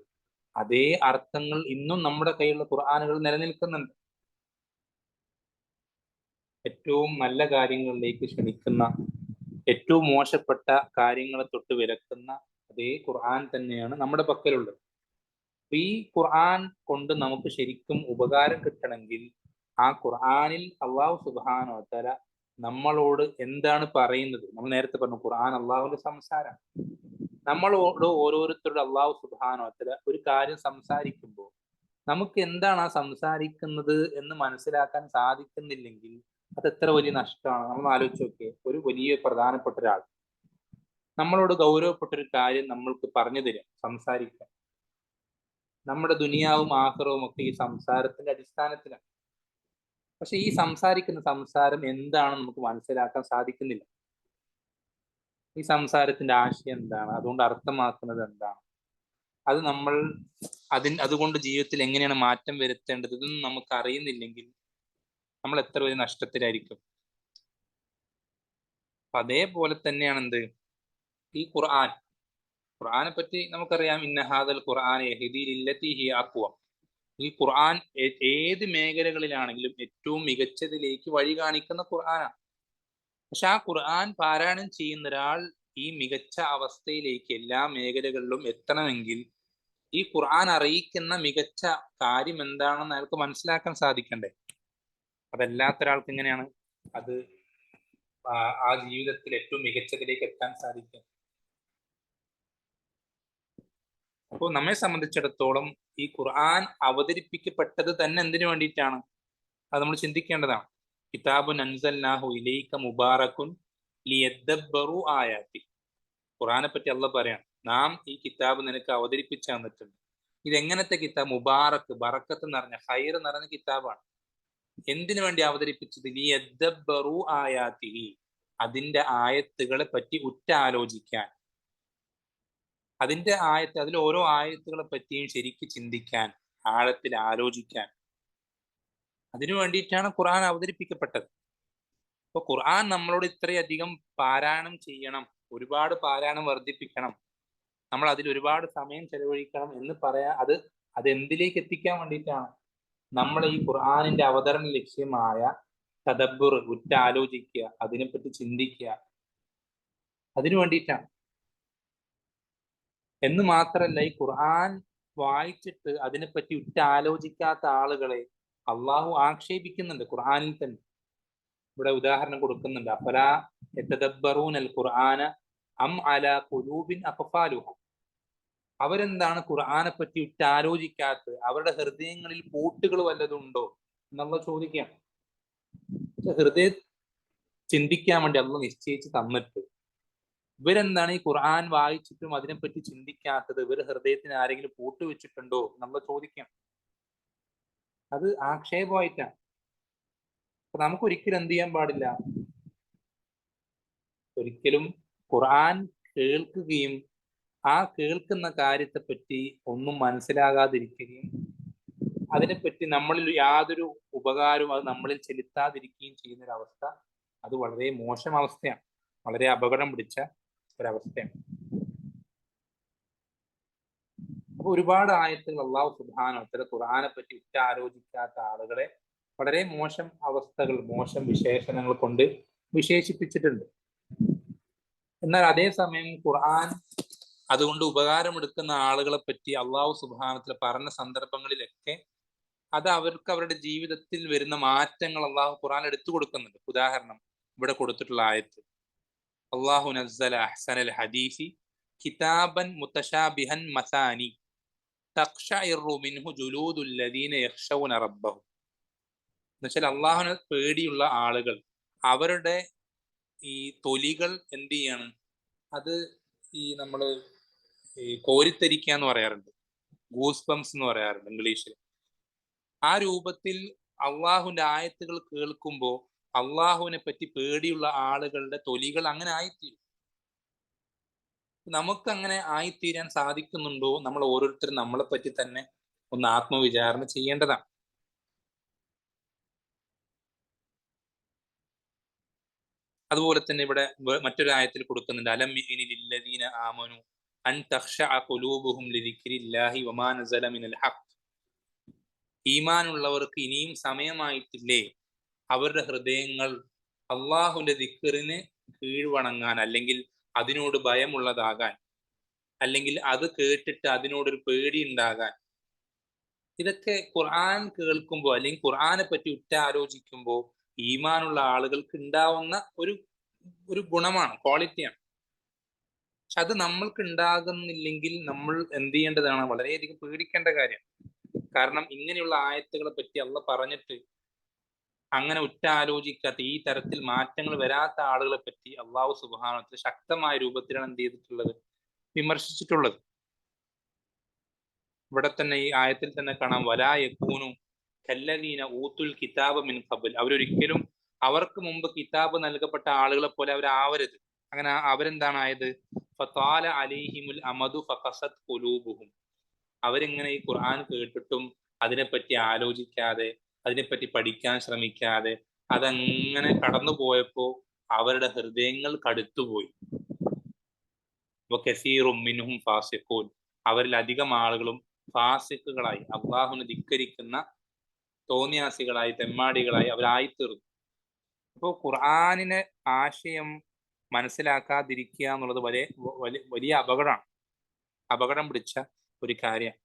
അതേ അർത്ഥങ്ങൾ ഇന്നും നമ്മുടെ കയ്യിലുള്ള ഖുർആനുകൾ നിലനിൽക്കുന്നുണ്ട്. ഏറ്റവും നല്ല കാര്യങ്ങളിലേക്ക് ക്ഷണിക്കുന്ന, ഏറ്റവും മോശപ്പെട്ട കാര്യങ്ങളെ തൊട്ട് വിലക്കുന്ന അതേ ഖുർആൻ തന്നെയാണ് നമ്മുടെ പക്കലുള്ളത്. ഈ ഖുർആൻ കൊണ്ട് നമുക്ക് ശരിക്കും ഉപകാരം കിട്ടണമെങ്കിൽ ആ ഖുർആനിൽ അള്ളാഹു സുബ്ഹാനഹു വ തആല നമ്മളോട് എന്താണ് പറയുന്നത്, നമ്മൾ നേരത്തെ പറഞ്ഞു ഖുർആൻ അള്ളാഹുവിന്റെ സംസാരമാണ്. നമ്മളോട് ഓരോരുത്തരോട് അള്ളാഹു സുബ്ഹാനഹു വ തആല ഒരു കാര്യം സംസാരിക്കുമ്പോൾ നമുക്ക് എന്താണ് ആ സംസാരിക്കുന്നത് എന്ന് മനസ്സിലാക്കാൻ സാധിക്കുന്നില്ലെങ്കിൽ അത് എത്ര വലിയ നഷ്ടമാണ്. നമ്മൾ ആലോചിച്ച് നോക്കിയേ, ഒരു വലിയ പ്രധാനപ്പെട്ട ഒരാൾ നമ്മളോട് ഗൗരവപ്പെട്ട ഒരു കാര്യം നമ്മൾക്ക് പറഞ്ഞു തരാം, സംസാരിക്കാം. നമ്മുടെ ദുനിയാവും ആഖിറവും ഒക്കെ ഈ സംസാരത്തിന്റെ അടിസ്ഥാനത്തിലാണ്. പക്ഷെ ഈ സംസാരിക്കുന്ന സംസാരം എന്താണെന്ന് നമുക്ക് മനസ്സിലാക്കാൻ സാധിക്കുന്നില്ല. ഈ സംസാരത്തിന്റെ ആശയം എന്താണ്, അതുകൊണ്ട് അർത്ഥമാക്കുന്നത് എന്താണ്, അത് നമ്മൾ അതുകൊണ്ട് ജീവിതത്തിൽ എങ്ങനെയാണ് മാറ്റം വരുത്തേണ്ടത്, ഇതൊന്നും നമുക്ക് അറിയുന്നില്ലെങ്കിൽ നമ്മൾ എത്ര വലിയ നഷ്ടത്തിലായിരിക്കും. അപ്പൊ അതേപോലെ തന്നെയാണ് എന്ത് ഈ ഖുർആനെ പറ്റി നമുക്കറിയാം, ഇന്ന ഹാദൽ ഖുർആൻ യഹ്ദി ലില്ലതി ഹിയ അഖ്വം. ഈ ഖുർആൻ ഏത് മേഖലകളിലാണെങ്കിലും ഏറ്റവും മികച്ചതിലേക്ക് വഴി കാണിക്കുന്ന ഖുർആനാണ്. പക്ഷെ ആ ഖുർആൻ പാരായണം ചെയ്യുന്ന ഒരാൾ ഈ മികച്ച അവസ്ഥയിലേക്ക് എല്ലാ മേഖലകളിലും എത്തണമെങ്കിൽ ഈ ഖുർആൻ അറിയിക്കുന്ന മികച്ച കാര്യം എന്താണെന്ന് അയാൾക്ക് മനസ്സിലാക്കാൻ സാധിക്കണ്ടേ. അതല്ലാത്ത ഒരാൾക്ക് എങ്ങനെയാണ് അത് ആ ജീവിതത്തിൽ ഏറ്റവും മികച്ചതിലേക്ക് എത്താൻ സാധിക്കും? അപ്പോൾ നമ്മെ സംബന്ധിച്ചിടത്തോളം ഈ ഖുർആൻ അവതരിപ്പിക്കപ്പെട്ടത് തന്നെ എന്തിനു വേണ്ടിയിട്ടാണ്, അത് നമ്മൾ ചിന്തിക്കേണ്ടതാണ്. കിതാബുൻ അൻസൽനാഹു ഇലൈക മുബാറകുൻ ലിയദ്ദബ്ബറു ആയാതി. ഖുർആനെ പറ്റി അള്ളാഹ് പറയാണ്, നാം ഈ കിതാബ് നിനക്ക് അവതരിപ്പിച്ചു തന്നിട്ടുണ്ട്. ഇതെങ്ങനത്തെ കിതാബ്? മുബാറക്ക്, ബറക്കത്ത് നിറഞ്ഞ, ഹൈർ നിറഞ്ഞ കിതാബാണ്. എന്തിനു വേണ്ടി അവതരിപ്പിച്ചത്? ലിയദ്ദബ്ബറു ആയാതിഹി, അതിന്റെ ആയത്തുകളെ പറ്റി ഉറ്റാലോചിക്കാൻ. അതിന്റെ ആയത്ത്, അതിൽ ഓരോ ആയത്തുകളെ പറ്റിയും ശരിക്ക് ചിന്തിക്കാൻ, ആഴത്തിൽ ആലോചിക്കാൻ, അതിനു വേണ്ടിയിട്ടാണ് ഖുർആൻ അവതരിപ്പിക്കപ്പെട്ടത്. ഇപ്പൊ ഖുർആൻ നമ്മളോട് ഇത്രയധികം പാരായണം ചെയ്യണം, ഒരുപാട് പാരായണം വർദ്ധിപ്പിക്കണം, നമ്മൾ അതിൽ ഒരുപാട് സമയം ചെലവഴിക്കണം എന്ന് പറയാ, അത് എന്തിലേക്ക് എത്തിക്കാൻ വേണ്ടിയിട്ടാണ്? നമ്മൾ ഈ ഖുർആനിന്റെ അവതരണ ലക്ഷ്യമായ തദബ്ബുർ, ഉറ്റാലോചിക്കുക, അതിനെപ്പറ്റി ചിന്തിക്കുക, അതിനു വേണ്ടിയിട്ടാണ്. എന്ന് മാത്രല്ല, ഈ ഖുർആൻ വായിച്ചിട്ട് അതിനെപ്പറ്റി ഉറ്റാലോചിക്കാത്ത ആളുകളെ അള്ളാഹു ആക്ഷേപിക്കുന്നുണ്ട് ഖുർആനിൽ തന്നെ. ഇവിടെ ഉദാഹരണം കൊടുക്കുന്നുണ്ട്, അഫലാ യതദബ്ബറൂനൽ ഖുർആന അം അലാ ഖുലൂബിൻ അഖ്ഫാലുഹ. അവരെന്താണ് ഖുർആനെ പറ്റി ഉറ്റാലോചിക്കാത്തത്? അവരുടെ ഹൃദയങ്ങളിൽ പൂട്ടുകൾ വല്ലതും ഉണ്ടോ എന്നുള്ള ചോദിക്കുകയാണ്. ഹൃദയം ചിന്തിക്കാൻ വേണ്ടി അള്ളാഹു നിശ്ചയിച്ച് തന്നിട്ട് ഇവരെന്താണ് ഈ ഖുർആൻ വായിച്ചിട്ടും അതിനെപ്പറ്റി ചിന്തിക്കാത്തത്? ഇവർ ഹൃദയത്തിന് ആരെങ്കിലും പൂട്ട് വെച്ചിട്ടുണ്ടോ നമ്മൾ ചോദിക്കാം. അത് ആക്ഷേപമായിട്ടാണ്. അപ്പൊ നമുക്ക് ഒരിക്കലും എന്ത് ചെയ്യാൻ പാടില്ല? ഒരിക്കലും ഖുർആൻ കേൾക്കുകയും ആ കേൾക്കുന്ന കാര്യത്തെ പറ്റി ഒന്നും മനസ്സിലാകാതിരിക്കുകയും അതിനെപ്പറ്റി നമ്മളിൽ യാതൊരു ഉപകാരവും അത് നമ്മളിൽ ചെലുത്താതിരിക്കുകയും ചെയ്യുന്ന ഒരവസ്ഥ, അത് വളരെ മോശം അവസ്ഥയാണ്, വളരെ അപകടം പിടിച്ച ഒരവസ്ഥയാണ്. അപ്പൊ ഒരുപാട് ആയത്തുകൾ അള്ളാഹു സുബ്ഹാനഹു വ തആല ഖുർആനെ പറ്റി ഉറ്റാലോചിക്കാത്ത ആളുകളെ വളരെ മോശം അവസ്ഥകൾ, മോശം വിശേഷണങ്ങൾ കൊണ്ട് വിശേഷിപ്പിച്ചിട്ടുണ്ട്. എന്നാൽ അതേസമയം ഖുർആൻ അതുകൊണ്ട് ഉപകാരമെടുക്കുന്ന ആളുകളെ പറ്റി അള്ളാഹു സുബ്ഹാനഹു വ തആല പറഞ്ഞ സന്ദർഭങ്ങളിലൊക്കെ അത് അവർക്ക് അവരുടെ ജീവിതത്തിൽ വരുന്ന മാറ്റങ്ങൾ അള്ളാഹു ഖുർആൻ എടുത്തു കൊടുക്കുന്നുണ്ട്. ഉദാഹരണം ഇവിടെ കൊടുത്തിട്ടുള്ള ആയത്ത്, അള്ളാഹു നസ്സല അഹ്സനൽ ഹദീസി കിതാബൻ മുതശാബിഹൻ മസാനി തഖ്ശഇറു മിൻഹു ജുലൂദുൽ ലദീന യഖ്ശൗന റബ്ബഹും. എന്നുവെച്ചാൽ അള്ളാഹുവിനെ പേടിയുള്ള ആളുകൾ അവരുടെ ഈ തൊലികൾ എന്ത് ചെയ്യാണ്? അത് ഈ നമ്മള് ഈ കോരിത്തരിക്കുക എന്ന് പറയാറുണ്ട്, ഗൂസ് ബംസ് എന്ന് പറയാറുണ്ട് ഇംഗ്ലീഷിൽ. ആ രൂപത്തിൽ അള്ളാഹുവിന്റെ ആയത്തുകൾ കേൾക്കുമ്പോൾ അള്ളാഹുവിനെ പറ്റി പേടിയുള്ള ആളുകളുടെ തൊലികൾ അങ്ങനെ ആയിത്തീരും. നമുക്ക് അങ്ങനെ ആയിത്തീരാൻ സാധിക്കുന്നുണ്ടോ? നമ്മൾ ഓരോരുത്തരും നമ്മളെ പറ്റി തന്നെ ഒന്ന് ആത്മവിചാരണ ചെയ്യേണ്ടതാണ്. അതുപോലെ തന്നെ ഇവിടെ മറ്റൊരു ആയത്തിൽ കൊടുക്കുന്നുണ്ട്, അലം യഅനി ലില്ലദീന ആമനു അൻ തഖ്ശഅ ഖുലൂബുഹും ലിദിക്രില്ലാഹി വമാ നസല മിനൽ ഹഖ്. ഈമാനുള്ളവർക്ക് ഇനിയും സമയമായിട്ടില്ലേ അവരുടെ ഹൃദയങ്ങൾ അള്ളാഹുവിന്റെ ദിക്റിന് കീഴ്വണങ്ങാൻ, അല്ലെങ്കിൽ അതിനോട് ഭയമുള്ളതാകാൻ, അല്ലെങ്കിൽ അത് കേട്ടിട്ട് അതിനോടൊരു പേടി ഉണ്ടാകാൻ. ഇതൊക്കെ ഖുർആൻ കേൾക്കുമ്പോൾ അല്ലെങ്കിൽ ഖുർആനെ പറ്റി ഉറ്റാലോചിക്കുമ്പോൾ ഈമാനുള്ള ആളുകൾക്ക് ഉണ്ടാവുന്ന ഒരു ഗുണമാണ്, ക്വാളിറ്റിയാണ്. പക്ഷെ അത് നമ്മൾക്ക് ഉണ്ടാകുന്നില്ലെങ്കിൽ നമ്മൾ എന്ത് ചെയ്യേണ്ടതാണ്? വളരെയധികം പേടിക്കേണ്ട കാര്യം. കാരണം ഇങ്ങനെയുള്ള ആയത്തുകളെ പറ്റി അള്ളാഹ് പറഞ്ഞിട്ട് അങ്ങനെ ഉറ്റാലോചിക്കാത്ത, ഈ തരത്തിൽ മാറ്റങ്ങൾ വരാത്ത ആളുകളെ പറ്റി അള്ളാഹു സുബ്ഹാനഹു വ തആല ശക്തമായ രൂപത്തിലാണ് എന്ത് ചെയ്തിട്ടുള്ളത്? വിമർശിച്ചിട്ടുള്ളത്. ഇവിടെ തന്നെ ഈ ആയത്തിൽ തന്നെ കാണാം, വലാ യകൂനു കല്ലദീന ഊത്തുൽ കിതാബ മിൻ ഖബൽ. അവരൊരിക്കലും അവർക്ക് മുമ്പ് കിതാബ് നൽകപ്പെട്ട ആളുകളെ പോലെ അവരാവരുത്. അങ്ങനെ അവരെന്താണ് ആയത്? ഫതാല അലൈഹിമുൽ അമദു ഫഖസത് ഖുലൂബുഹും. അവരിങ്ങനെ ഈ ഖുർആൻ കേട്ടിട്ടും അതിനെപ്പറ്റി ആലോചിക്കാതെ, അതിനെപ്പറ്റി പഠിക്കാൻ ശ്രമിക്കാതെ അതങ്ങനെ കടന്നു പോയപ്പോ അവരുടെ ഹൃദയങ്ങൾ കടുത്തുപോയി. വകസീറും മിൻഹും ഫാസിഖൂൻ. അവരിൽ അധികം ആളുകളും ഫാസിഖുകളായി, അള്ളാഹുവിനെ ധിക്കരിക്കുന്ന തോന്നിയാസികളായി, തെമ്മാടികളായി അവരായിത്തീർന്നു. അപ്പോൾ ഖുർആനിനെ ആശയം മനസ്സിലാക്കാതിരിക്കുക എന്നുള്ളത് വലിയ അപകടമാണ്, അപകടം പിടിച്ച ഒരു കാര്യമാണ്.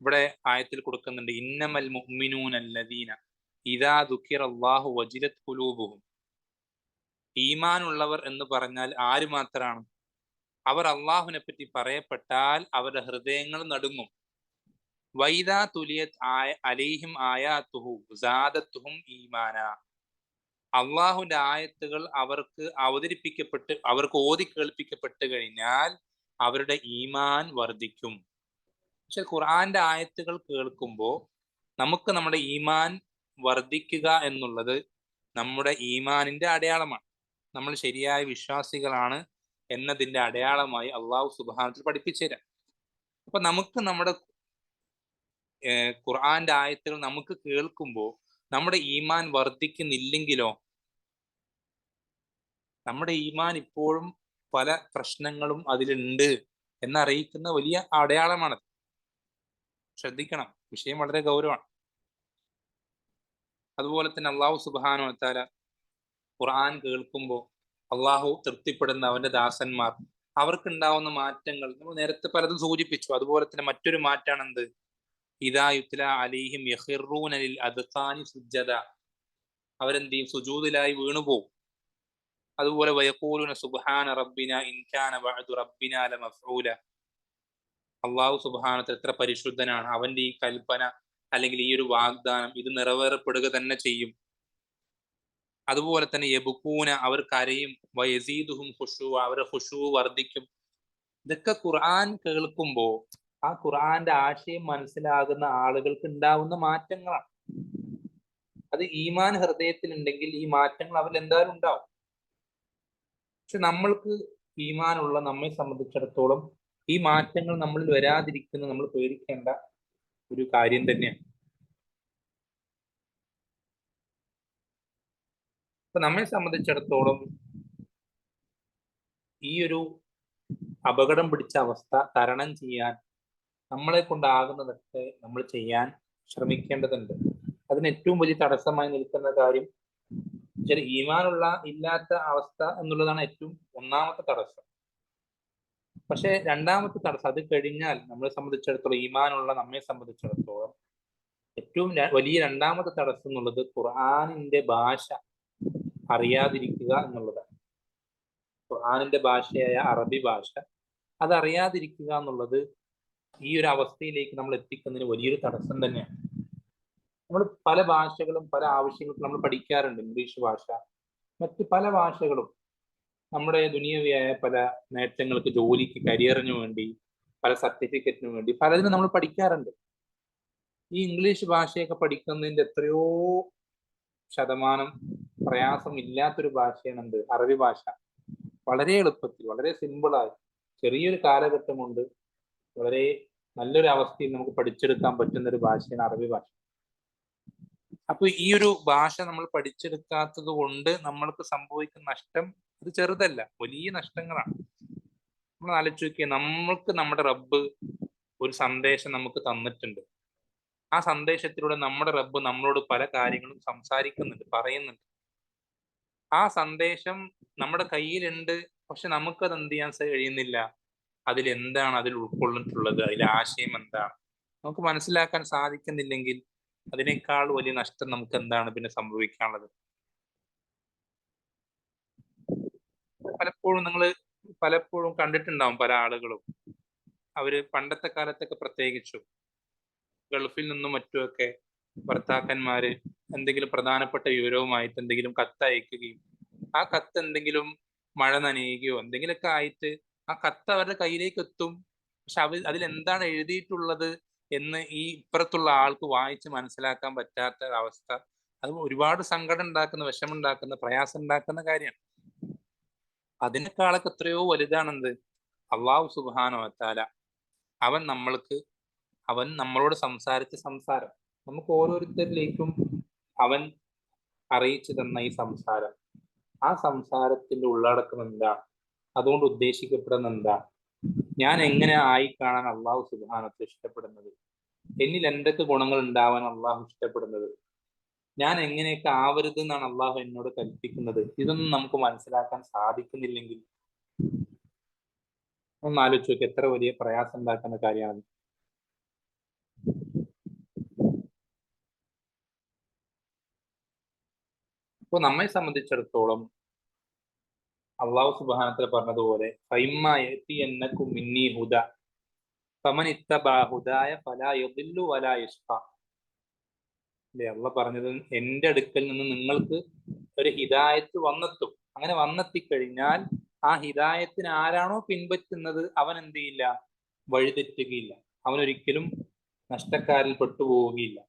ഇവിടെ ആയത്തിൽ കൊടുക്കുന്നുണ്ട്, ഇന്നമൽ മുഅ്മിനൂന അല്ലദീന ഇദാ ദുക്കിറല്ലാഹു വജിലത് ഖുലൂബുഹും. ഈമാനുള്ളവർ എന്ന് പറഞ്ഞാൽ ആര് മാത്രമാണ്? അവർ അള്ളാഹുവിനെ പറ്റി പറയപ്പെട്ടാൽ അവരുടെ ഹൃദയങ്ങൾ നടുങ്ങും. വൈദാ തുലിയത് അലൈഹിം ആയാത്തുഹു സാദത്തുഹും ഈമാന. അള്ളാഹുവിന്റെ ആയത്തുകൾ അവർക്ക് ഓതി കേൾപ്പിക്കപ്പെട്ട് കഴിഞ്ഞാൽ അവരുടെ ഈമാൻ വർദ്ധിക്കും. പക്ഷെ ഖുർആന്റെ ആയത്തുകൾ കേൾക്കുമ്പോൾ നമുക്ക് നമ്മുടെ ഈമാൻ വർദ്ധിക്കുക എന്നുള്ളത് നമ്മുടെ ഈമാനിന്റെ അടയാളമാണ്. നമ്മൾ ശരിയായ വിശ്വാസികളാണ് എന്നതിന്റെ അടയാളമായി അള്ളാഹു സുബ്ഹാനഹു പഠിപ്പിച്ചു തരാം. അപ്പൊ നമുക്ക് നമ്മുടെ ഖുർആന്റെ ആയത്തുകൾ നമുക്ക് കേൾക്കുമ്പോൾ നമ്മുടെ ഈമാൻ വർദ്ധിക്കുന്നില്ലെങ്കിലോ, നമ്മുടെ ഈമാൻ ഇപ്പോഴും പല പ്രശ്നങ്ങളും അതിലുണ്ട് എന്നറിയിക്കുന്ന വലിയ അടയാളമാണ്. ശ്രദ്ധിക്കണം, വിഷയം വളരെ ഗൗരവമാണ്. അതുപോലെ തന്നെ അള്ളാഹു സുബ്ഹാനഹു വതആല ഖുർആൻ കേൾക്കുമ്പോൾ അള്ളാഹു തൃപ്തിപ്പെടുന്ന അവന്റെ ദാസന്മാർ, അവർക്കുണ്ടാവുന്ന മാറ്റങ്ങൾ നമ്മൾ നേരത്തെ പലതും സൂചിപ്പിച്ചു. അതുപോലെ തന്നെ മറ്റൊരു മാറ്റാണ് എന്ത്? ഇദാ യുത്ല അലൈഹിം യഖിറൂന ലിൽ അദ്ഖാനി സുജ്ജദ, അവരെന്ത് ചെയ്യും? സുജൂദിലായി വീണുപോകും. അതുപോലെ വയഖൂലുന സുബ്ഹാന റബ്ബിന ഇൻ കാന വഅദു റബ്ബിന ലമഫ്ഊല, അള്ളാഹു സുബ്ഹാനഹു വതആല എത്ര പരിശുദ്ധനാണ്, അവന്റെ ഈ കൽപ്പന അല്ലെങ്കിൽ ഈ ഒരു വാഗ്ദാനം ഇത് നിറവേറപ്പെടുക തന്നെ ചെയ്യും. അതുപോലെ തന്നെ യബ്കൂന, അവർ കരയും, വയസീദുഹും ഖുശൂ, അവരുടെ ഖുശൂ വർദ്ധിക്കും. ഇതൊക്കെ ഖുർആൻ കേൾക്കുമ്പോൾ ആ ഖുർആന്റെ ആശയം മനസ്സിലാകുന്ന ആളുകൾക്ക് ഉണ്ടാവുന്ന മാറ്റങ്ങളാണ്. അത് ഈമാൻ ഹൃദയത്തിലുണ്ടെങ്കിൽ ഈ മാറ്റങ്ങൾ അവരിൽ എന്തായാലും ഉണ്ടാവും. പക്ഷെ നമ്മൾക്ക് ഈമാനുള്ള നമ്മെ സംബന്ധിച്ചിടത്തോളം ഈ മാറ്റങ്ങൾ നമ്മളിൽ വരാതിരിക്കുന്നത് നമ്മൾ പേടിക്കേണ്ട ഒരു കാര്യം തന്നെയാണ്. അപ്പൊ നമ്മെ സംബന്ധിച്ചിടത്തോളം ഈ ഒരു അപകടം പിടിച്ച അവസ്ഥ തരണം ചെയ്യാൻ നമ്മളെ കൊണ്ടാകുന്നതൊക്കെ നമ്മൾ ചെയ്യാൻ ശ്രമിക്കേണ്ടതുണ്ട്. അതിന് ഏറ്റവും വലിയ തടസ്സമായി നിൽക്കുന്ന കാര്യം ചില ഈമാനുള്ള ഇല്ലാത്ത അവസ്ഥ എന്നുള്ളതാണ് ഏറ്റവും ഒന്നാമത്തെ തടസ്സം. പക്ഷെ രണ്ടാമത്തെ തടസ്സം അത് കഴിഞ്ഞാൽ നമ്മളെ സംബന്ധിച്ചിടത്തോളം, ഈമാനുള്ള നമ്മെ സംബന്ധിച്ചിടത്തോളം ഏറ്റവും വലിയ രണ്ടാമത്തെ തടസ്സം എന്നുള്ളത് ഖുർആനിന്റെ ഭാഷ അറിയാതിരിക്കുക എന്നുള്ളതാണ്. ഖുർആനിന്റെ ഭാഷയായ അറബി ഭാഷ അത് അറിയാതിരിക്കുക എന്നുള്ളത് ഈ ഒരു അവസ്ഥയിലേക്ക് നമ്മൾ എത്തിക്കുന്നതിന് വലിയൊരു തടസ്സം തന്നെയാണ്. നമ്മൾ പല ഭാഷകളും പല ആവശ്യങ്ങൾക്കും നമ്മൾ പഠിക്കാറുണ്ട്. ഇംഗ്ലീഷ് ഭാഷ, മറ്റ് പല ഭാഷകളും നമ്മുടെ ദുനിയവിയായ പല നേട്ടങ്ങൾക്ക്, ജോലിക്ക്, കരിയറിന് വേണ്ടി, പല സർട്ടിഫിക്കറ്റിന് വേണ്ടി പലതിനും നമ്മൾ പഠിക്കാറുണ്ട്. ഈ ഇംഗ്ലീഷ് ഭാഷയൊക്കെ പഠിക്കുന്നതിന്റെ എത്രയോ ശതമാനം പ്രയാസം ഇല്ലാത്തൊരു ഭാഷയാണ് എന്ത്? അറബി ഭാഷ. വളരെ എളുപ്പത്തിൽ, വളരെ സിമ്പിളായി, ചെറിയൊരു കാലഘട്ടം കൊണ്ട് വളരെ നല്ലൊരു അവസ്ഥയിൽ നമുക്ക് പഠിച്ചെടുക്കാൻ പറ്റുന്ന ഒരു ഭാഷയാണ് അറബി ഭാഷ. അപ്പൊ ഈ ഒരു ഭാഷ നമ്മൾ പഠിച്ചെടുക്കാത്തത് കൊണ്ട് നമ്മൾക്ക് സംഭവിക്കുന്ന നഷ്ടം അത് ചെറുതല്ല, വലിയ നഷ്ടങ്ങളാണ്. നമ്മൾ ആലോചിച്ച് നോക്കിയാൽ, നമ്മൾക്ക് നമ്മുടെ റബ്ബ് ഒരു സന്ദേശം നമുക്ക് തന്നിട്ടുണ്ട്. ആ സന്ദേശത്തിലൂടെ നമ്മുടെ റബ്ബ് നമ്മളോട് പല കാര്യങ്ങളും സംസാരിക്കുന്നുണ്ട്, പറയുന്നുണ്ട്. ആ സന്ദേശം നമ്മുടെ കയ്യിലുണ്ട്, പക്ഷെ നമുക്കത് എന്ത് ചെയ്യാൻ കഴിയുന്നില്ല. അതിലെന്താണ് അതിൽ ഉൾക്കൊള്ളിട്ടുള്ളത്, അതിലെ ആശയം എന്താണ് നമുക്ക് മനസ്സിലാക്കാൻ സാധിക്കുന്നില്ലെങ്കിൽ അതിനേക്കാൾ വലിയ നഷ്ടം നമുക്ക് എന്താണ് പിന്നെ സംഭവിക്കാനുള്ളത്? പലപ്പോഴും കണ്ടിട്ടുണ്ടാവും പല ആളുകളും, അവര് പണ്ടത്തെ കാലത്തൊക്കെ പ്രത്യേകിച്ചും ഗൾഫിൽ നിന്നും മറ്റുമൊക്കെ ഭർത്താക്കന്മാര് എന്തെങ്കിലും പ്രധാനപ്പെട്ട വിവരവുമായിട്ട് എന്തെങ്കിലും കത്ത് അയക്കുകയും ആ കത്ത് എന്തെങ്കിലും മഴ നനയുകയോ എന്തെങ്കിലുമൊക്കെ ആയിട്ട് ആ കത്ത് അവരുടെ കയ്യിലേക്ക് എത്തും. പക്ഷെ അതിൽ എന്താണ് എഴുതിയിട്ടുള്ളത് എന്ന് ഈ ഇപ്പുറത്തുള്ള ആൾക്ക് വായിച്ച് മനസ്സിലാക്കാൻ പറ്റാത്ത അവസ്ഥ, അത് ഒരുപാട് സങ്കടം ഉണ്ടാക്കുന്ന, വിഷമുണ്ടാക്കുന്ന, പ്രയാസം ഉണ്ടാക്കുന്ന കാര്യമാണ്. അതിനേക്കാളൊക്കെ എത്രയോ വലുതാണെന്ത്? അള്ളാഹു സുബ്ഹാനഹു വതആല അവൻ നമ്മളോട് സംസാരിച്ച സംസാരം, നമുക്ക് ഓരോരുത്തരിലേക്കും അവൻ അറിയിച്ചു തന്ന ഈ സംസാരം, ആ സംസാരത്തിന്റെ ഉള്ളടക്കം എന്താണ്, അതുകൊണ്ട് ഉദ്ദേശിക്കപ്പെടുന്ന എന്താണ്, ഞാൻ എങ്ങനെ ആയി കാണാൻ അള്ളാഹു സുബ്ഹാനഹു വതആല ഇഷ്ടപ്പെടുന്നത്, എന്നിൽ എന്തൊക്കെ ഗുണങ്ങൾ ഉണ്ടാവാൻ അള്ളാഹു ഇഷ്ടപ്പെടുന്നത്, ഞാൻ എങ്ങനെയൊക്കെ ആവരുത് എന്നാണ് അള്ളാഹു എന്നോട് കൽപ്പിക്കുന്നത്, ഇതൊന്നും നമുക്ക് മനസ്സിലാക്കാൻ സാധിക്കുന്നില്ലെങ്കിൽ ഒന്ന് ആലോചിച്ച് നോക്കി, എത്ര വലിയ പ്രയാസം ഉണ്ടാക്കുന്ന കാര്യമാണ്. അപ്പോൾ നമ്മെ സംബന്ധിച്ചിടത്തോളം അള്ളാഹു സുബ്ഹാനഹു വതആല പറഞ്ഞതുപോലെ ഫഇമ്മാ യഅതിയന്നകും മിന്നീ ഹുദ ഫമൻ ഇത്തബഅ ഹുദായ ഫലാ യദില്ലു വലാ യശ്ഖാ. അള്ളാഹ് പറഞ്ഞത്, എന്റെ അടുക്കൽ നിന്ന് നിങ്ങൾക്ക് ഒരു ഹിദായത്ത് വന്നെത്തും. അങ്ങനെ വന്നെത്തിക്കഴിഞ്ഞാൽ ആ ഹിദായത്തിന് ആരാണോ പിൻപറ്റുന്നത് അവൻ എന്ത് ചെയ്യില്ല? വഴിതെറ്റുകയില്ല, അവനൊരിക്കലും നഷ്ടക്കാരിൽ പെട്ടുപോവുകയില്ല.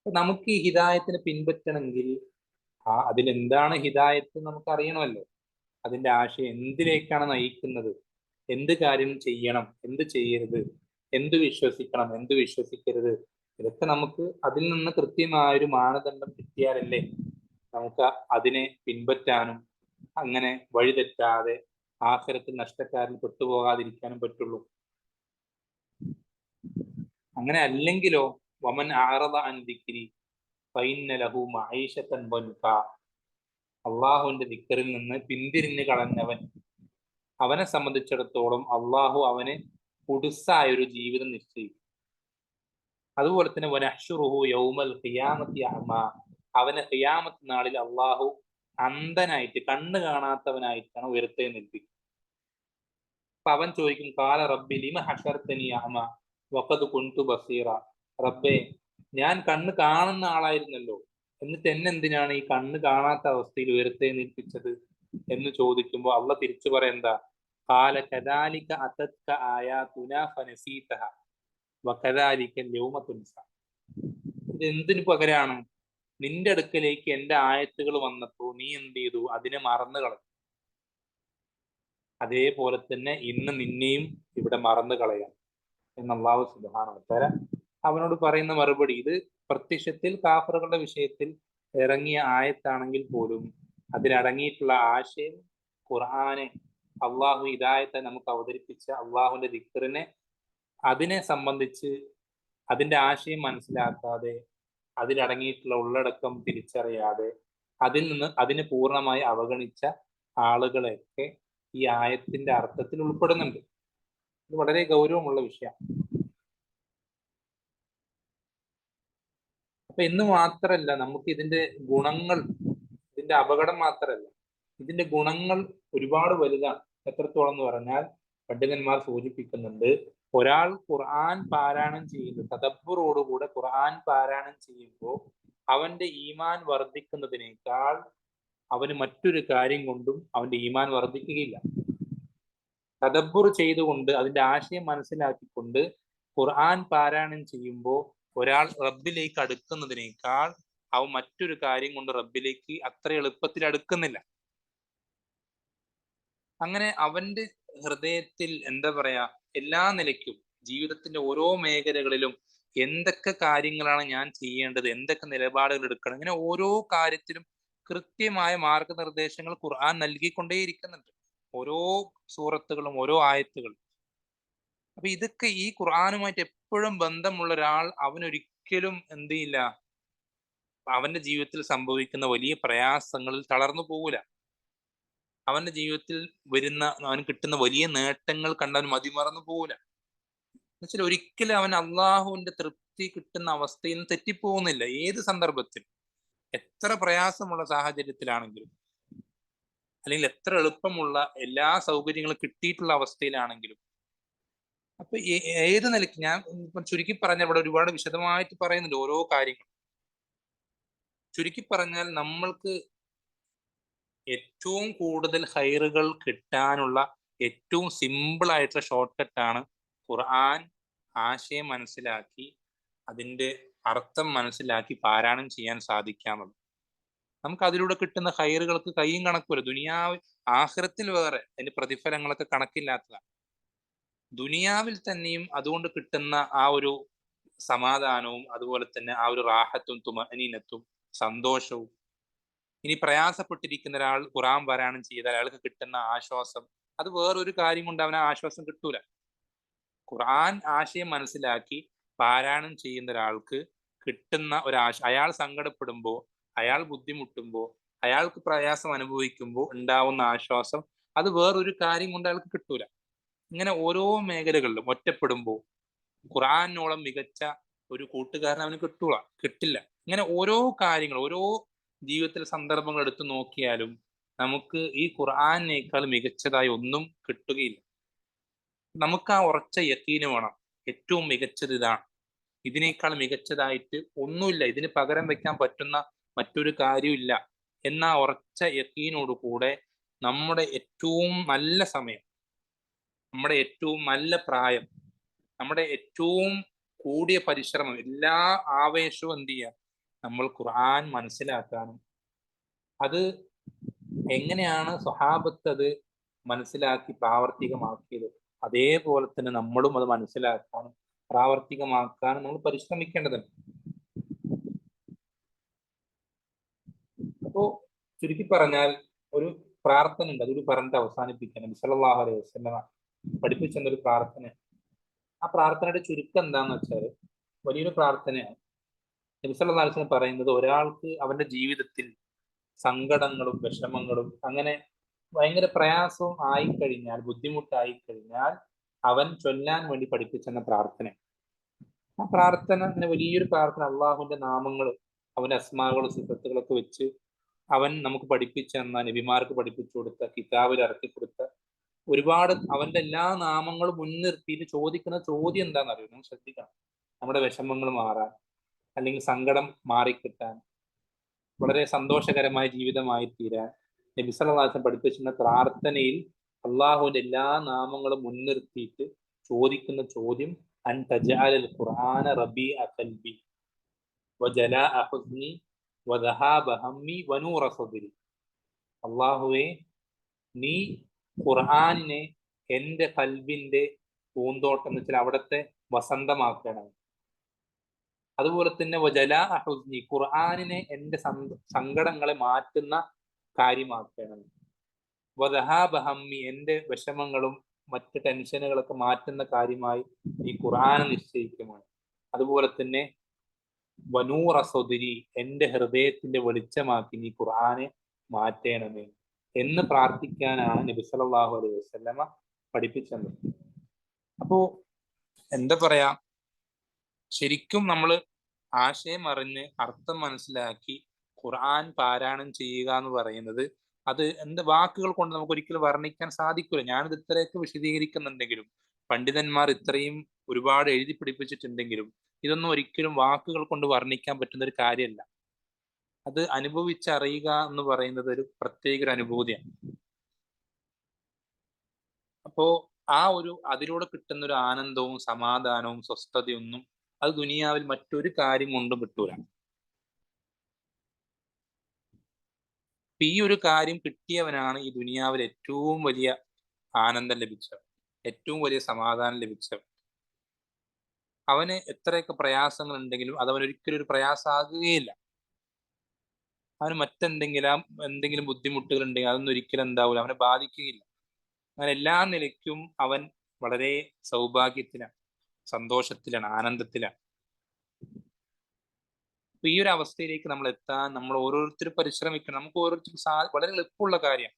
നമുക്ക് ഈ ഹിദായത്തിനെ പിൻപറ്റണമെങ്കിൽ അതിലെന്താണ് ഹിദായത്ത് നമുക്ക് അറിയണമല്ലോ. അതിന്റെ ആശയം എന്തിലേക്കാണ് നയിക്കുന്നത്, എന്ത് കാര്യം ചെയ്യണം, എന്ത് ചെയ്യരുത്, എന്ത് വിശ്വസിക്കണം, എന്ത് വിശ്വസിക്കരുത്, ഇതൊക്കെ നമുക്ക് അതിൽ നിന്ന് കൃത്യമായ ഒരു മാനദണ്ഡം കിട്ടിയാലല്ലേ നമുക്ക് അതിനെ പിൻപറ്റാനും അങ്ങനെ വഴിതെറ്റാതെ ആഖിറത്തിൽ നഷ്ടക്കാരിൽ പെട്ടുപോകാതിരിക്കാനും പറ്റുള്ളൂ. അങ്ങനെ അല്ലെങ്കിലോ വമൻ അഅറദ അൻ ദിക്രി ഫഇന്ന ലഹു മഈശത്തൻ ദൻകാ, അള്ളാഹുവിന്റെ ദിക്റിൽ നിന്ന് പിന്തിരിഞ്ഞു കളഞ്ഞവൻ, അവനെ സംബന്ധിച്ചിടത്തോളം അള്ളാഹു അവന് കുടുസായ ഒരു ജീവിതം നിശ്ചയിക്കും. അതുപോലെ തന്നെ വനഹ്ശുറുഹു യൗമൽ ഖിയാമത്തി അഅ്മാ, അവനെ ഖിയാമത്ത് നാളിൽ അള്ളാഹു അന്ധനായിട്ട്, കണ്ണ് കാണാത്തവനായിട്ടാണ് ഉയർത്തെഴുന്നേൽപ്പിക്കുക. അപ്പൊ അവൻ ചോദിക്കും, കാല റബ്ബി ലിമ ഹശർതനി അഅ്മാ വഖദ് കുൻതു ബസീറ, റബ്ബേ ഞാൻ കണ്ണ് കാണുന്ന ആളായിരുന്നല്ലോ, എന്നിട്ട് എന്നെന്തിനാണ് ഈ കണ്ണ് കാണാത്ത അവസ്ഥയിൽ ഉയർത്തെഴുന്നേൽപ്പിച്ചത് എന്ന് ചോദിക്കുമ്പോൾ അള്ള തിരിച്ചു പറയെന്താ, കാല കദാലിക അതത്ക ആയാതുനാ ഫനസീതഹ വകദാലിക യൗമ തുൻസ. ഇത് എന്തിനു പകരാണ്? നിന്റെ അടുക്കലേക്ക് എന്റെ ആയത്തുകൾ വന്നപ്പോൾ നീ എന്ത് ചെയ്തു? അതിനെ മറന്നു കളഞ്ഞു. അതേപോലെ തന്നെ ഇന്ന് നിന്നെയും ഇവിടെ മറന്നു കളയാം എന്ന് അല്ലാഹു സുബ്ഹാനഹു വ തആല അവനോട് പറയുന്ന മറുപടി. ഇത് പ്രത്യക്ഷത്തിൽ കാഫറുകളുടെ വിഷയത്തിൽ ഇറങ്ങിയ ആയത്താണെങ്കിൽ പോലും അതിലടങ്ങിയിട്ടുള്ള ആശയം, ഖുർആനെ, അള്ളാഹു ഹിദായത്തെ നമുക്ക് അവതരിപ്പിച്ച അള്ളാഹുവിന്റെ ദിക്റിനെ, അതിനെ സംബന്ധിച്ച് അതിന്റെ ആശയം മനസ്സിലാക്കാതെ, അതിലടങ്ങിയിട്ടുള്ള ഉള്ളടക്കം തിരിച്ചറിയാതെ, അതിനെ പൂർണ്ണമായി അവഗണിച്ച ആളുകളെയൊക്കെ ഈ ആയത്തിന്റെ അർത്ഥത്തിൽ ഉൾപ്പെടുന്നുണ്ട്. ഇത് വളരെ ഗൗരവമുള്ള വിഷയമാണ്. അപ്പൊ എന്ന് മാത്രല്ല നമുക്ക് ഇതിന്റെ ഗുണങ്ങൾ, ഇതിന്റെ അപകടം മാത്രമല്ല, ഇതിന്റെ ഗുണങ്ങൾ ഒരുപാട് വലുതാണ്. എത്രത്തോളം എന്ന് പറഞ്ഞാൽ പണ്ഡിതന്മാർ സൂചിപ്പിക്കുന്നുണ്ട്, ഒരാൾ ഖുർആൻ പാരായണം ചെയ്യുന്നത്, തദബ്ബുറോടുകൂടെ ഖുർആൻ പാരായണം ചെയ്യുമ്പോൾ അവന്റെ ഈമാൻ വർദ്ധിക്കുന്നതിനേക്കാൾ അവന് മറ്റൊരു കാര്യം കൊണ്ടും അവന്റെ ഈമാൻ വർദ്ധിക്കുകയില്ല. തദബ്ബുർ ചെയ്തുകൊണ്ട് അതിന്റെ ആശയം മനസ്സിലാക്കിക്കൊണ്ട് ഖുർആൻ പാരായണം ചെയ്യുമ്പോൾ ഒരാൾ റബ്ബിലേക്ക് അടുക്കുന്നതിനേക്കാൾ അവൻ മറ്റൊരു കാര്യം കൊണ്ട് റബ്ബിലേക്ക് അത്ര എളുപ്പത്തിൽ അടുക്കുന്നില്ല. അങ്ങനെ അവന്റെ ഹൃദയത്തിൽ എന്താ പറയാ, എല്ലാ നിലയ്ക്കും ജീവിതത്തിന്റെ ഓരോ മേഖലകളിലും എന്തൊക്കെ കാര്യങ്ങളാണ് ഞാൻ ചെയ്യേണ്ടത്, എന്തൊക്കെ നിലപാടുകൾ എടുക്കണം, ഇങ്ങനെ ഓരോ കാര്യത്തിലും കൃത്യമായ മാർഗനിർദ്ദേശങ്ങൾ ഖുർആൻ നൽകിക്കൊണ്ടേയിരിക്കുന്നുണ്ട്, ഓരോ സൂറത്തുകളും ഓരോ ആയത്തുകളും. അപ്പൊ ഇതൊക്കെ ഈ ഖുർആനുമായിട്ട് എപ്പോഴും ബന്ധമുള്ള ഒരാൾ അവനൊരിക്കലും എന്ത് ചെയ്യില്ല, അവന്റെ ജീവിതത്തിൽ സംഭവിക്കുന്ന വലിയ പ്രയാസങ്ങളിൽ തളർന്നു പോകൂല. അവന്റെ ജീവിതത്തിൽ വരുന്ന, അവന് കിട്ടുന്ന വലിയ നേട്ടങ്ങൾ കണ്ടവൻ മതിമറന്നു പോകൂല. എന്നുവെച്ചാൽ ഒരിക്കലും അവൻ അള്ളാഹുവിന്റെ തൃപ്തി കിട്ടുന്ന അവസ്ഥയിൽ നിന്ന് തെറ്റിപ്പോകുന്നില്ല. ഏത് സന്ദർഭത്തിൽ, എത്ര പ്രയാസമുള്ള സാഹചര്യത്തിലാണെങ്കിലും, അല്ലെങ്കിൽ എത്ര എളുപ്പമുള്ള എല്ലാ സൗകര്യങ്ങളും കിട്ടിയിട്ടുള്ള അവസ്ഥയിലാണെങ്കിലും. അപ്പൊ ഏത് നിലയ്ക്ക്, ഞാൻ ഇപ്പം ചുരുക്കി പറഞ്ഞാൽ ഇവിടെ ഒരുപാട് വിശദമായിട്ട് പറയുന്നുണ്ട് ഓരോ കാര്യങ്ങൾ. ചുരുക്കി പറഞ്ഞാൽ നമ്മൾക്ക് ഏറ്റവും കൂടുതൽ ഹൈറുകൾ കിട്ടാനുള്ള ഏറ്റവും സിമ്പിൾ ആയിട്ടുള്ള ഷോർട്ട് കട്ടാണ് ഖുർആൻ ആശയം മനസ്സിലാക്കി അതിന്റെ അർത്ഥം മനസ്സിലാക്കി പാരായണം ചെയ്യാൻ സാധിക്കാമെന്ന്. നമുക്ക് അതിലൂടെ കിട്ടുന്ന ഹൈറുകൾക്ക് കയ്യും കണക്കുമില്ല. ദുനിയാവ് ആഖിറത്തിൽ വേറെ അതിന്റെ പ്രതിഫലങ്ങളൊക്കെ കണക്കില്ലാത്തതാണ്. ദുനിയാവിൽ തന്നെയും അതുകൊണ്ട് കിട്ടുന്ന ആ ഒരു സമാധാനവും അതുപോലെ തന്നെ ആ ഒരു റാഹത്തും തുമഅനീനത്തും സന്തോഷവും. ഇനി പ്രയാസപ്പെട്ടിരിക്കുന്ന ഒരാൾ ഖുർആൻ പാരായണം ചെയ്താൽ അയാൾക്ക് കിട്ടുന്ന ആശ്വാസം, അത് വേറൊരു കാര്യം കൊണ്ട് അവന് ആശ്വാസം കിട്ടൂല. ഖുർആൻ ആശയം മനസ്സിലാക്കി പാരായണം ചെയ്യുന്ന ഒരാൾക്ക് കിട്ടുന്ന അയാൾ സങ്കടപ്പെടുമ്പോൾ, അയാൾ ബുദ്ധിമുട്ടുമ്പോൾ, അയാൾക്ക് പ്രയാസം അനുഭവിക്കുമ്പോൾ ഉണ്ടാവുന്ന ആശ്വാസം, അത് വേറൊരു കാര്യം കൊണ്ട് അയാൾക്ക് കിട്ടൂല. ഇങ്ങനെ ഓരോ മേഖലകളിലും ഒറ്റപ്പെടുമ്പോൾ ഖുർആനോളം മികച്ച ഒരു കൂട്ടുകാരൻ അവന് കിട്ടില്ല. ഇങ്ങനെ ഓരോ കാര്യങ്ങൾ, ഓരോ ജീവിതത്തിലെ സന്ദർഭങ്ങൾ എടുത്തു നോക്കിയാലും നമുക്ക് ഈ ഖുർആനേക്കാൾ മികച്ചതായി ഒന്നും കിട്ടുകയില്ല. നമുക്ക് ആ ഉറച്ച യഖീന് വേണം, ഏറ്റവും മികച്ചത് ഇതാണ്, ഇതിനേക്കാൾ മികച്ചതായിട്ട് ഒന്നുമില്ല, ഇതിന് പകരം വെക്കാൻ പറ്റുന്ന മറ്റൊരു കാര്യമില്ല എന്ന ഉറച്ച യഖീനോട് കൂടെ നമ്മുടെ ഏറ്റവും നല്ല സമയം, നമ്മുടെ ഏറ്റവും നല്ല പ്രായം, നമ്മുടെ ഏറ്റവും കൂടിയ പരിശ്രമം, എല്ലാ ആവേശവും എന്ത് ചെയ്യുക, നമ്മൾ ഖുർആൻ മനസ്സിലാക്കാനും അത് എങ്ങനെയാണ് സ്വഹാബത്ത് അത് മനസ്സിലാക്കി പ്രാവർത്തികമാക്കിയത്, അതേപോലെ തന്നെ നമ്മളും അത് മനസ്സിലാക്കാനും പ്രാവർത്തികമാക്കാനും നമ്മൾ പരിശ്രമിക്കേണ്ടതുണ്ട്. അപ്പോ ചുരുക്കി പറഞ്ഞാൽ ഒരു പ്രാർത്ഥന ഉണ്ട്, അതൊരു പറഞ്ഞിട്ട് അവസാനിപ്പിക്കാൻ നബി സല്ലല്ലാഹു അലൈഹി വസല്ലമ പഠിപ്പിച്ചെന്ന ഒരു പ്രാർത്ഥന. ആ പ്രാർത്ഥനയുടെ ചുരുക്കം എന്താന്ന് വെച്ചാൽ വലിയൊരു പ്രാർത്ഥനയാണ്. നബി സല്ലല്ലാഹു അലൈഹി വസല്ലം പറയുന്നത്, ഒരാൾക്ക് അവന്റെ ജീവിതത്തിൽ സങ്കടങ്ങളും വിഷമങ്ങളും അങ്ങനെ ഭയങ്കര പ്രയാസവും ആയിക്കഴിഞ്ഞാൽ, ബുദ്ധിമുട്ടായി കഴിഞ്ഞാൽ അവൻ ചൊല്ലാൻ വേണ്ടി പഠിപ്പിച്ചെന്ന പ്രാർത്ഥന. ആ പ്രാർത്ഥന അങ്ങനെ വലിയൊരു പ്രാർത്ഥന, അള്ളാഹുവിന്റെ നാമങ്ങൾ, അവന്റെ അസ്മാകളും സിഫത്തുകളൊക്കെ വെച്ച് അവൻ നമുക്ക് പഠിപ്പിച്ചു തന്ന, നബിമാർക്ക് പഠിപ്പിച്ചു കൊടുത്ത, കിതാബിൽ ഇറക്കി കൊടുത്ത ഒരുപാട് അവന്റെ എല്ലാ നാമങ്ങളും മുൻനിർത്തിയിട്ട് ചോദിക്കുന്ന ചോദ്യം എന്താണെന്ന് അറിയുമോ? ശ്രദ്ധിക്കണം. നമ്മുടെ വിഷമങ്ങൾ മാറാൻ, അല്ലെങ്കിൽ സങ്കടം മാറിക്കിട്ടാൻ, വളരെ സന്തോഷകരമായ ജീവിതമായി തീരാൻ നബി സല്ലല്ലാഹു അലൈഹി വസല്ലം പഠിപ്പിച്ചിരുന്ന പ്രാർത്ഥനയിൽ അള്ളാഹുവിന്റെ എല്ലാ നാമങ്ങളും മുൻനിർത്തിയിട്ട് ചോദിക്കുന്ന ചോദ്യം, അൻ തജഅലൽ ഖുർആന റബീഅ ഖൽബി വജലാഅ ഹുസ്നി വദഹാബ ഹമ്മി വനൂറ സദ്രി. അള്ളാഹുവേ, നീ ഖുർആനിനെ എൻ്റെ കൽബിന്റെ പൂന്തോട്ടം എന്ന് വെച്ചാൽ അവിടുത്തെ വസന്തമാക്കണം. അതുപോലെ തന്നെ വജലാ ഹുസ്നി, ഖുർആനിനെ എൻ്റെ സങ്കടങ്ങളെ മാറ്റുന്ന കാര്യമാക്കണം. വദഹാബ ഹമ്മി, എൻ്റെ വിഷമങ്ങളും മറ്റ് ടെൻഷനുകളൊക്കെ മാറ്റുന്ന കാര്യമായി ഈ ഖുർആൻ നിശ്ചയിക്കുമാണ്. അതുപോലെ തന്നെ വനൂറ സദ്രി, എൻ്റെ ഹൃദയത്തിന്റെ വെളിച്ചമാക്കി നീ ഖുർആനെ മാറ്റണമേ എന്ന് പ്രാർത്ഥിക്കാനാണ് നബി സല്ലല്ലാഹു അലൈഹി വസല്ലമ പഠിപ്പിച്ചത്. അപ്പോ എന്താ പറയാ, ശരിക്കും നമ്മൾ ആശയം അറിഞ്ഞ് അർത്ഥം മനസ്സിലാക്കി ഖുർആൻ പാരായണം ചെയ്യുക എന്ന് പറയുന്നത്, അത് എന്ത് വാക്കുകൾ കൊണ്ട് നമുക്ക് ഒരിക്കലും വർണ്ണിക്കാൻ സാധിക്കില്ല. ഞാനിത് ഇത്രയൊക്കെ വിശദീകരിക്കുന്നുണ്ടെങ്കിലും, പണ്ഡിതന്മാർ ഇത്രയും ഒരുപാട് എഴുതി പിടിപ്പിച്ചിട്ടുണ്ടെങ്കിലും, ഇതൊന്നും ഒരിക്കലും വാക്കുകൾ കൊണ്ട് വർണ്ണിക്കാൻ പറ്റുന്ന ഒരു കാര്യമല്ല. അത് അനുഭവിച്ചറിയുക എന്ന് പറയുന്നത് ഒരു പ്രത്യേക ഒരു അനുഭൂതിയാണ്. അപ്പോ ആ ഒരു അതിലൂടെ കിട്ടുന്ന ഒരു ആനന്ദവും സമാധാനവും സ്വസ്ഥതയൊന്നും അത് ദുനിയാവിൽ മറ്റൊരു കാര്യം കൊണ്ടും കിട്ടൂല. ഈ ഒരു കാര്യം കിട്ടിയവനാണ് ഈ ദുനിയാവിൽ ഏറ്റവും വലിയ ആനന്ദം ലഭിച്ചത്, ഏറ്റവും വലിയ സമാധാനം ലഭിച്ചത്. അവന് എത്രയൊക്കെ പ്രയാസങ്ങൾ ഉണ്ടെങ്കിലും അത് അവൻ ഒരിക്കലും ഒരു പ്രയാസമാകുകയില്ല. അവന് എന്തെങ്കിലും ബുദ്ധിമുട്ടുകൾ ഉണ്ടെങ്കിൽ അതൊന്നും ഒരിക്കലും എന്താവില്ല, അവനെ ബാധിക്കുകയില്ല. അങ്ങനെ എല്ലാ നിലയ്ക്കും അവൻ വളരെ സൗഭാഗ്യത്തിലാണ്, സന്തോഷത്തിലാണ്, ആനന്ദത്തിലാണ്. അപ്പൊ ഈ ഒരു അവസ്ഥയിലേക്ക് നമ്മൾ എത്താൻ നമ്മൾ ഓരോരുത്തരും പരിശ്രമിക്കണം. നമുക്ക് ഓരോരുത്തർക്കും വളരെ എളുപ്പമുള്ള കാര്യം.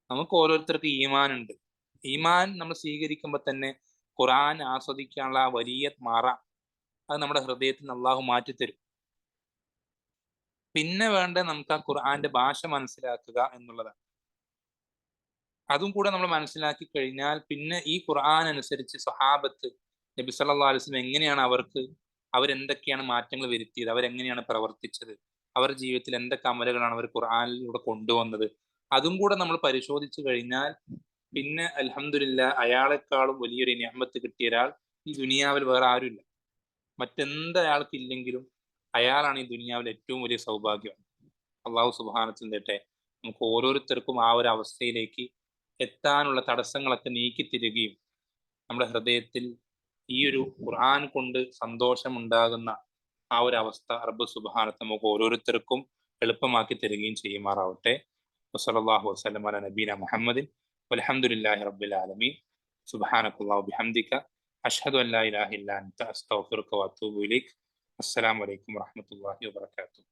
നമുക്ക് ഓരോരുത്തർക്ക് ഈമാൻ ഉണ്ട്. ഈമാൻ നമ്മൾ സ്വീകരിക്കുമ്പോൾ തന്നെ ഖുർആൻ ആസ്വദിക്കാനുള്ള ആ വലിയ മറ അത് നമ്മുടെ ഹൃദയത്തിൽ നിന്ന് അള്ളാഹു മാറ്റിത്തരും. പിന്നെ വേണ്ട നമുക്ക് ആ ഖുർആന്റെ ഭാഷ മനസ്സിലാക്കുക എന്നുള്ളതാണ്. അതും കൂടെ നമ്മൾ മനസ്സിലാക്കി കഴിഞ്ഞാൽ പിന്നെ ഈ ഖുർആൻ അനുസരിച്ച് സ്വഹാബത്ത് നബി സല്ലല്ലാഹു അലൈഹി വസല്ലം എങ്ങനെയാണ് അവരെന്തൊക്കെയാണ് മാറ്റങ്ങൾ വരുത്തിയത്, അവരെങ്ങനെയാണ് പ്രവർത്തിച്ചത്, അവരുടെ ജീവിതത്തിൽ എന്തൊക്കെ അമലുകളാണ് അവർ ഖുർആനിലൂടെ കൊണ്ടുവന്നത്, അതും കൂടെ നമ്മൾ പരിശോധിച്ചു കഴിഞ്ഞാൽ പിന്നെ അൽഹംദുലില്ലാ, അയാളെക്കാളും വലിയൊരു നിഅമത്ത് കിട്ടിയ ഒരാൾ ഈ ദുനിയാവിൽ വേറെ ആരുമില്ല. മറ്റെന്ത് അയാൾക്കില്ലെങ്കിലും അയാളാണ് ഈ ദുനിയാവിൽ ഏറ്റവും വലിയ സൗഭാഗ്യം. അള്ളാഹു സുബ്ഹാനഹു തരട്ടെ നമുക്ക് ഓരോരുത്തർക്കും ആ ഒരു അവസ്ഥയിലേക്ക് എത്താനുള്ള തടസ്സങ്ങളൊക്കെ നീക്കിത്തരികയും നമ്മുടെ ഹൃദയത്തിൽ ഈ ഒരു ഖുർആൻ കൊണ്ട് സന്തോഷമുണ്ടാകുന്ന ആ ഒരു അവസ്ഥ റബ്ബ് സുബ്ഹാനഹു നമുക്ക് ഓരോരുത്തർക്കും എളുപ്പമാക്കി തരികയും ചെയ്യുമാറാവട്ടെ. വസല്ലല്ലാഹു വസല്ലം അലാ നബീന മുഹമ്മദിൻ വൽഹംദുലില്ലാഹി റബ്ബിൽ ആലമീൻ. സുബ്ഹാനക്കല്ലാഹു വബിഹംദിക അഷ്ഹദു അൻ ലാ ഇലാഹ ഇല്ലാ അൻത അസ്തഗ്ഫിറുക വഅതൂബു ഇലൈക്. അസ്സലാമു അലൈക്കും വറഹ്മത്തുള്ളാഹി വബറകാതുഹു.